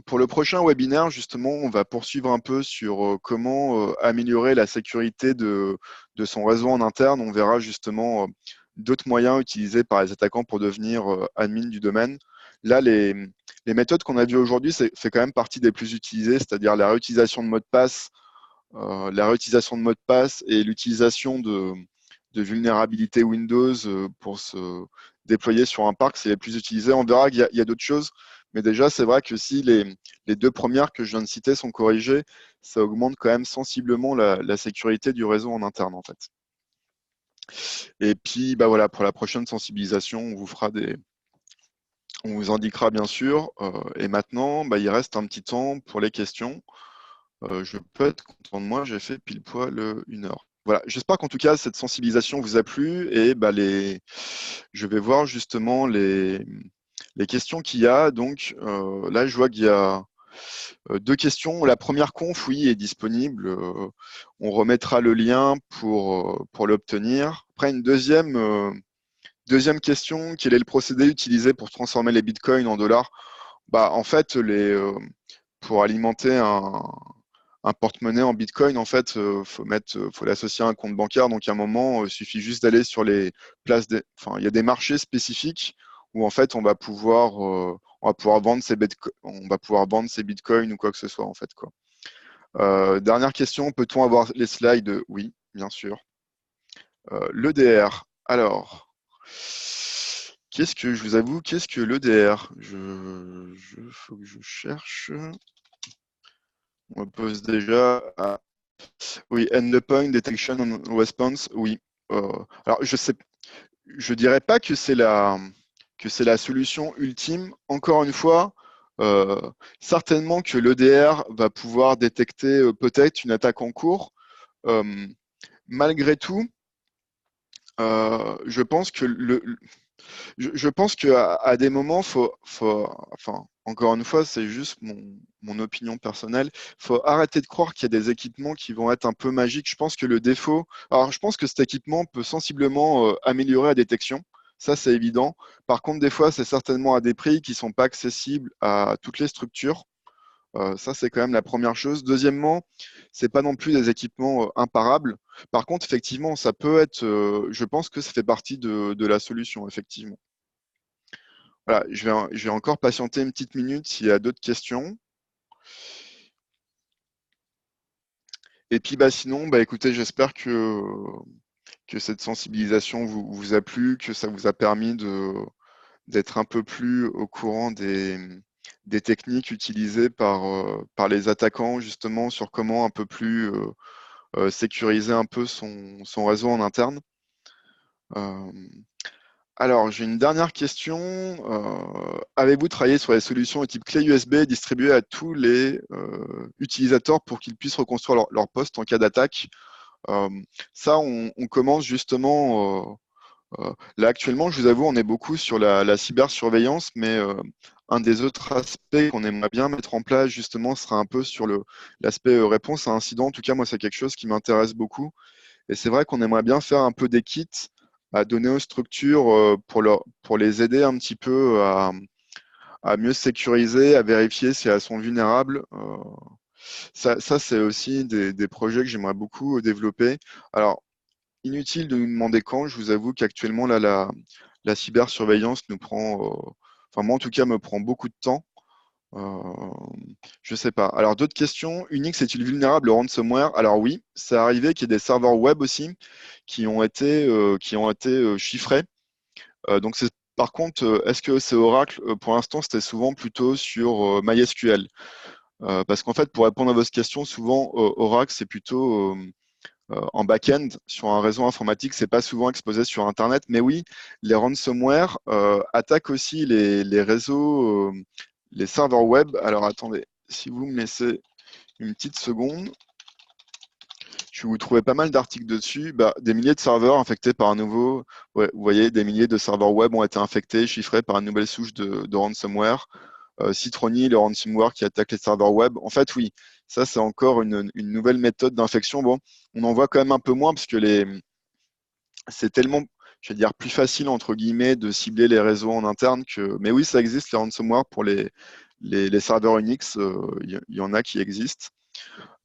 pour le prochain webinaire, justement, on va poursuivre un peu sur comment améliorer la sécurité de son réseau en interne. On verra justement d'autres moyens utilisés par les attaquants pour devenir admin du domaine. Là, les méthodes qu'on a vues aujourd'hui, c'est fait quand même partie des plus utilisées, c'est-à-dire la réutilisation de mots de passe et l'utilisation de vulnérabilité Windows pour se déployer sur un parc, c'est les plus utilisés. On verra qu'il y a d'autres choses, mais déjà, c'est vrai que si les deux premières que je viens de citer sont corrigées, ça augmente quand même sensiblement la sécurité du réseau en interne, en fait. Et puis, bah voilà, pour la prochaine sensibilisation, on vous indiquera bien sûr. Et maintenant, bah, il reste un petit temps pour les questions. Je peux être content de moi, j'ai fait pile poil 1 heure. Voilà, j'espère qu'en tout cas cette sensibilisation vous a plu et je vais voir justement les questions qu'il y a. Donc là, je vois qu'il y a deux questions. La première conf, oui, est disponible. On remettra le lien pour l'obtenir. Après, une deuxième question, quel est le procédé utilisé pour transformer les bitcoins en dollars? Bah, en fait, pour alimenter un porte-monnaie en Bitcoin, en fait, faut l'associer à un compte bancaire. Donc, à un moment, il suffit juste d'aller sur les enfin, il y a des marchés spécifiques où en fait, on va pouvoir vendre ces Bitcoins ou quoi que ce soit, en fait, quoi. Dernière question, peut-on avoir les slides? Oui, bien sûr. L'EDR. Alors, je vous avoue, qu'est-ce que l'EDR? Faut que je cherche. On me pose déjà à oui, endpoint detection and response, oui. Alors, je sais, je dirais pas que c'est la solution ultime. Encore une fois, euh, certainement que l'EDR va pouvoir détecter peut-être une attaque en cours. Euh, Malgré tout, je pense que je pense qu'à à des moments, enfin, encore une fois, c'est juste mon opinion personnelle, faut arrêter de croire qu'il y a des équipements qui vont être un peu magiques. Je pense que le défaut, alors je pense que cet équipement peut sensiblement améliorer la détection, ça c'est évident. Par contre, des fois, c'est certainement à des prix qui ne sont pas accessibles à toutes les structures. Ça, c'est quand même la première chose. Deuxièmement, c'est pas non plus des équipements imparables. Par contre, effectivement, ça peut être, je pense que ça fait partie de la solution, effectivement. Voilà, je vais encore patienter une petite minute s'il y a d'autres questions. Et puis, bah, sinon, bah, écoutez, j'espère que cette sensibilisation vous a plu, que ça vous a permis d'être un peu plus au courant des techniques utilisées par les attaquants, justement, sur comment un peu plus sécuriser un peu son réseau en interne. Euh, alors, j'ai une dernière question. Avez-vous travaillé sur les solutions de type clé USB distribuées à tous les utilisateurs pour qu'ils puissent reconstruire leur poste en cas d'attaque? Euh, Ça, on commence justement. Là, actuellement, je vous avoue, on est beaucoup sur la cybersurveillance, mais un des autres aspects qu'on aimerait bien mettre en place, justement, sera un peu sur l'aspect réponse à incident. En tout cas, moi, c'est quelque chose qui m'intéresse beaucoup. Et c'est vrai qu'on aimerait bien faire un peu des kits à donner aux structures pour les aider un petit peu à mieux se sécuriser, à vérifier si elles sont vulnérables. Ça c'est aussi des projets que j'aimerais beaucoup développer. Alors, inutile de nous demander quand, je vous avoue qu'actuellement, là, la cybersurveillance nous prend, enfin moi en tout cas, me prend beaucoup de temps. Euh, je sais pas. Alors, d'autres questions. Unix est-il vulnérable au ransomware? Alors oui, c'est arrivé qu'il y ait des serveurs web aussi qui ont été chiffrés. Donc, par contre, est-ce que c'est Oracle? Pour l'instant, c'était souvent plutôt sur MySQL. Parce qu'en fait, pour répondre à votre question, souvent, Oracle, c'est plutôt en back-end sur un réseau informatique, c'est pas souvent exposé sur Internet. Mais oui, les ransomware attaquent aussi les réseaux, les serveurs web. Alors attendez, si vous me laissez une petite seconde, je vais vous trouver pas mal d'articles dessus. Bah, des milliers de serveurs infectés par un nouveau, ouais, vous voyez, des milliers de serveurs web ont été infectés, chiffrés par une nouvelle souche de ransomware. Citroni, le ransomware qui attaque les serveurs web. En fait, oui, ça c'est encore une nouvelle méthode d'infection. Bon, on en voit quand même un peu moins parce que c'est tellement, je vais dire, plus facile entre guillemets de cibler les réseaux en interne que. Mais oui, ça existe les ransomware pour les serveurs Unix. Il y en a qui existent.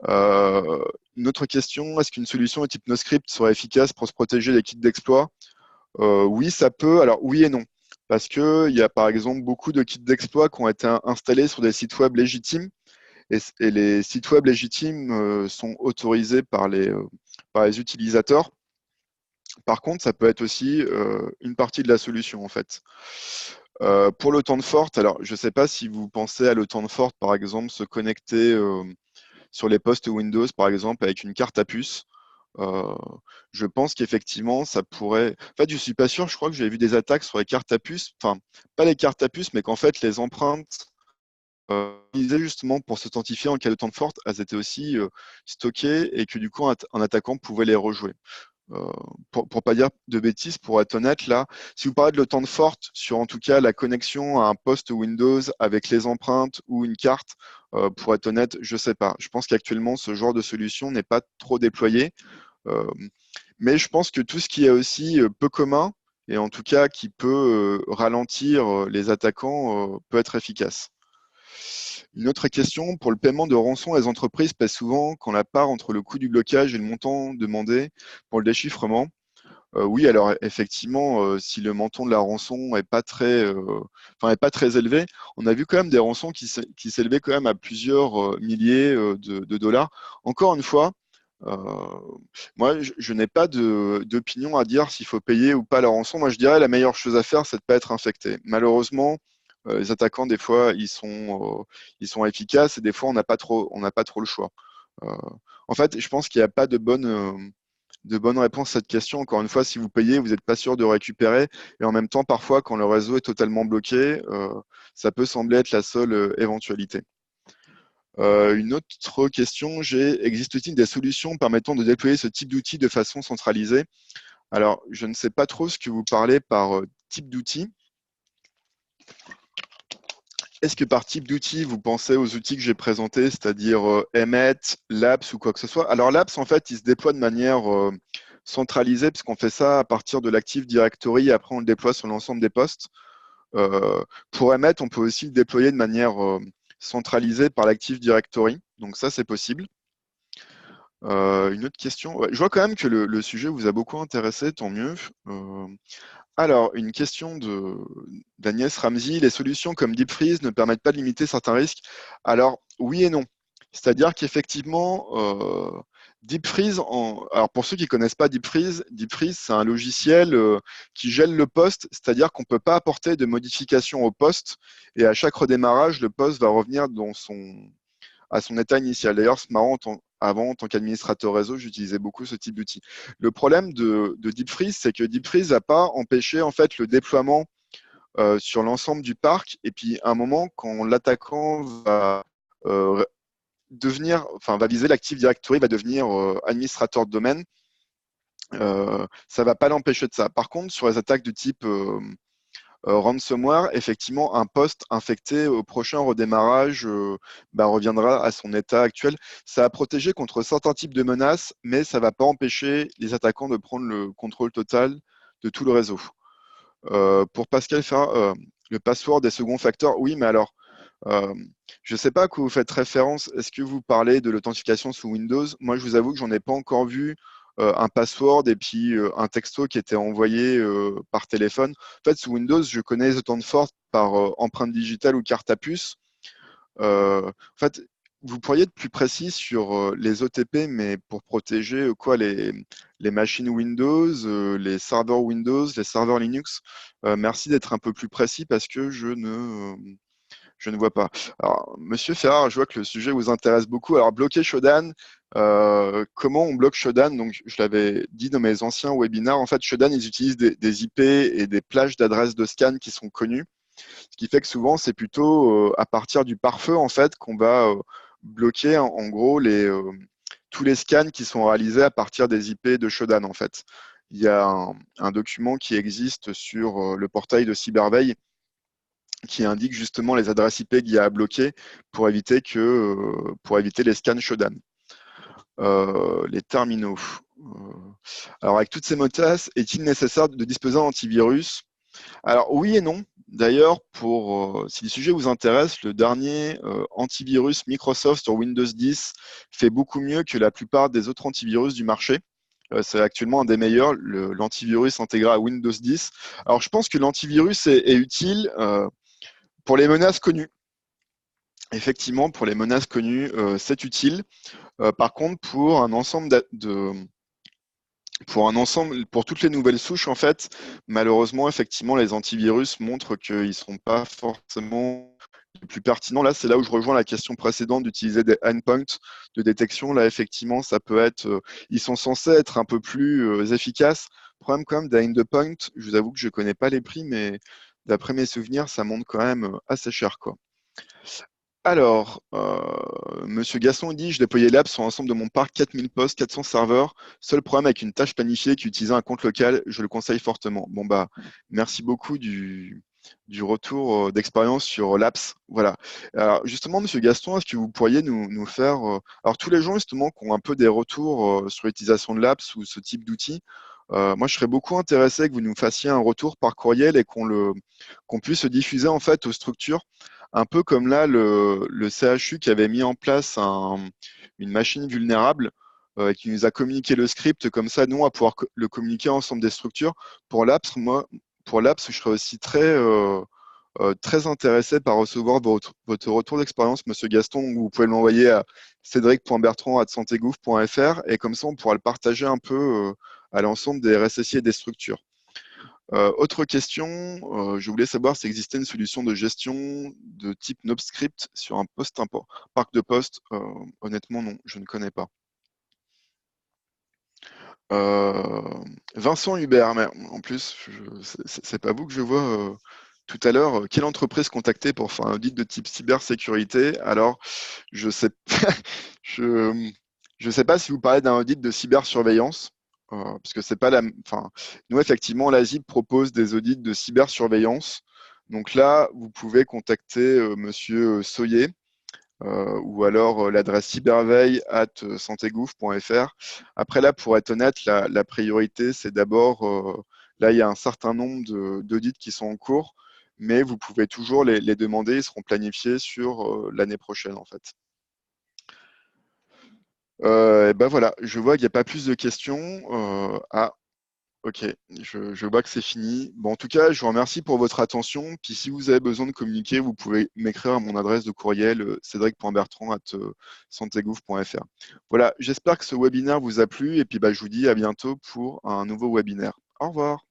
Une autre question, est-ce qu'une solution de type NoScript serait efficace pour se protéger des kits d'exploit? Oui, ça peut. Alors oui et non. Parce qu'il y a par exemple beaucoup de kits d'exploit qui ont été installés sur des sites web légitimes. Et les sites web légitimes sont autorisés par les utilisateurs. Par contre, ça peut être aussi une partie de la solution en fait. Pour le temps de forte, alors je ne sais pas si vous pensez à le temps de forte, par exemple, se connecter sur les postes Windows, par exemple, avec une carte à puce. Euh, je pense qu'effectivement, ça pourrait. En fait, je suis pas sûr. Je crois que j'avais vu des attaques sur les cartes à puce. Enfin, pas les cartes à puce, mais qu'en fait, les empreintes utilisées justement pour s'authentifier en cas de temps de forte, elles étaient aussi stockées et que du coup, un attaquant pouvait les rejouer. Euh, pour pas dire de bêtises, pour être honnête, là, si vous parlez de le temps de forte sur en tout cas la connexion à un poste Windows avec les empreintes ou une carte, pour être honnête, je sais pas. Je pense qu'actuellement, ce genre de solution n'est pas trop déployé. Euh, mais je pense que tout ce qui est aussi peu commun, et en tout cas qui peut ralentir les attaquants, peut être efficace. Une autre question, pour le paiement de rançon, les entreprises paient souvent quand la part entre le coût du blocage et le montant demandé pour le déchiffrement. Oui, alors effectivement, si le montant de la rançon est pas très élevé, on a vu quand même des rançons qui s'élevaient quand même à plusieurs milliers de dollars. Encore une fois, euh, moi, je n'ai pas d'opinion à dire s'il faut payer ou pas la rançon. Moi, je dirais la meilleure chose à faire, c'est de ne pas être infecté. Malheureusement, les attaquants, des fois, ils sont efficaces et des fois, on n'a pas trop le choix. Euh, En fait, je pense qu'il n'y a pas de bonne de bonnes réponses à cette question. Encore une fois, si vous payez, vous n'êtes pas sûr de récupérer. Et en même temps, parfois, quand le réseau est totalement bloqué, ça peut sembler être la seule éventualité. Une autre question, existe-t-il des solutions permettant de déployer ce type d'outil de façon centralisée? Alors, je ne sais pas trop ce que vous parlez par type d'outil. Est-ce que par type d'outil, vous pensez aux outils que j'ai présentés, c'est-à-dire Emmet, Labs ou quoi que ce soit? Alors, Labs, en fait, il se déploie de manière centralisée, puisqu'on fait ça à partir de l'Active Directory, et après on le déploie sur l'ensemble des postes. Pour Emmet, on peut aussi le déployer de manière centralisée par l'Active Directory. Donc ça, c'est possible. Une autre question. Ouais, je vois quand même que le sujet vous a beaucoup intéressé, tant mieux. Alors, une question d'Agnès Ramsey. Les solutions comme Deep Freeze ne permettent pas de limiter certains risques. Alors, oui et non. C'est-à-dire qu'effectivement, Deep Freeze, alors pour ceux qui ne connaissent pas Deep Freeze, c'est un logiciel qui gèle le poste, c'est-à-dire qu'on ne peut pas apporter de modifications au poste, et à chaque redémarrage, le poste va revenir à son état initial. D'ailleurs, c'est marrant, avant, en tant qu'administrateur réseau, j'utilisais beaucoup ce type d'outil. Le problème de Deep Freeze, c'est que Deep Freeze n'a pas empêché en fait, le déploiement sur l'ensemble du parc. Et puis, à un moment, quand l'attaquant va va viser l'Active Directory, va devenir administrateur de domaine, ça ne va pas l'empêcher de ça. Par contre, sur les attaques de type ransomware, effectivement, un poste infecté au prochain redémarrage reviendra à son état actuel. Ça va protéger contre certains types de menaces, mais ça ne va pas empêcher les attaquants de prendre le contrôle total de tout le réseau. Pour Pascal le password des seconds facteurs, oui, mais alors, je ne sais pas à quoi vous faites référence. Est-ce que vous parlez de l'authentification sous Windows? Moi, je vous avoue que j'en ai pas encore vu un password et puis un texto qui était envoyé par téléphone. En fait, sous Windows, je connais les autant de force par empreinte digitale ou carte à puce. En fait, vous pourriez être plus précis sur les OTP, mais pour protéger quoi les machines Windows, les serveurs Windows, les serveurs Linux. Merci d'être un peu plus précis parce que je ne vois pas. Alors, Monsieur Ferrard, je vois que le sujet vous intéresse beaucoup. Alors, bloquer Shodan, comment on bloque Shodan? Donc, je l'avais dit dans mes anciens webinars. En fait, Shodan, ils utilisent des IP et des plages d'adresses de scan qui sont connues. Ce qui fait que souvent, c'est plutôt à partir du pare-feu, en fait, qu'on va bloquer, en gros, tous les scans qui sont réalisés à partir des IP de Shodan, en fait. Il y a un document qui existe sur le portail de Cyberveille qui indique justement les adresses IP qu'il y a à bloquer pour éviter les scans Shodan. Les terminaux. Alors, avec toutes ces mots de passe, est-il nécessaire de disposer d'un antivirus? Alors, oui et non. D'ailleurs, si le sujet vous intéresse, le dernier antivirus Microsoft sur Windows 10 fait beaucoup mieux que la plupart des autres antivirus du marché. C'est actuellement un des meilleurs, l'antivirus intégré à Windows 10. Alors, je pense que l'antivirus est utile pour les menaces connues. Effectivement, pour les menaces connues, c'est utile. Par contre, pour toutes les nouvelles souches, en fait, malheureusement, effectivement, les antivirus montrent qu'ils ne sont pas forcément les plus pertinents. Là, c'est là où je rejoins la question précédente d'utiliser des endpoints de détection. Là, effectivement, ça peut être. Ils sont censés être un peu plus efficaces. Le problème, quand même, des endpoints, je vous avoue que je ne connais pas les prix, mais d'après mes souvenirs, ça monte quand même assez cher, quoi. Alors, Monsieur Gaston dit, je déployais Labs sur l'ensemble de mon parc, 4000 postes, 400 serveurs. Seul problème avec une tâche planifiée qui utilisait un compte local, je le conseille fortement. Bon bah, merci beaucoup du retour d'expérience sur Labs. Voilà. Alors justement, Monsieur Gaston, est-ce que vous pourriez nous faire, alors tous les gens justement qui ont un peu des retours sur l'utilisation de Labs ou ce type d'outils, moi je serais beaucoup intéressé que vous nous fassiez un retour par courriel et qu'on puisse le diffuser en fait aux structures un peu comme là le CHU qui avait mis en place une machine vulnérable et qui nous a communiqué le script, comme ça, nous, on va pouvoir le communiquer ensemble des structures. Pour l'Apps, je serais aussi très intéressé par recevoir votre retour d'expérience, Monsieur Gaston. Vous pouvez m'envoyer à cédric.bertrand@santegouv.fr et comme ça, on pourra le partager un peu à l'ensemble des RSSI et des structures. Autre question, je voulais savoir s'il existait une solution de gestion de type NobScript sur un parc de poste. Honnêtement, non, je ne connais pas. Euh, Vincent Hubert, mais en plus, c'est pas vous que je vois tout à l'heure. Quelle entreprise contacter pour faire un audit de type cybersécurité? Alors, je sais, je, je sais pas si vous parlez d'un audit de cybersurveillance, parce que c'est pas la, enfin, nous effectivement, l'ASIP propose des audits de cybersurveillance. Donc là, vous pouvez contacter Monsieur Soyer ou alors l'adresse cyberveille@santegouv.fr. Après là, pour être honnête, la priorité, c'est d'abord, là, il y a un certain nombre d'audits qui sont en cours, mais vous pouvez toujours les demander, ils seront planifiés sur l'année prochaine, en fait. Et ben voilà, je vois qu'il n'y a pas plus de questions. Ah, ok, je vois que c'est fini. Bon, en tout cas, je vous remercie pour votre attention. Puis si vous avez besoin de communiquer, vous pouvez m'écrire à mon adresse de courriel cédric.bertrand@santegouv.fr. Voilà, j'espère que ce webinaire vous a plu et puis bah, je vous dis à bientôt pour un nouveau webinaire. Au revoir.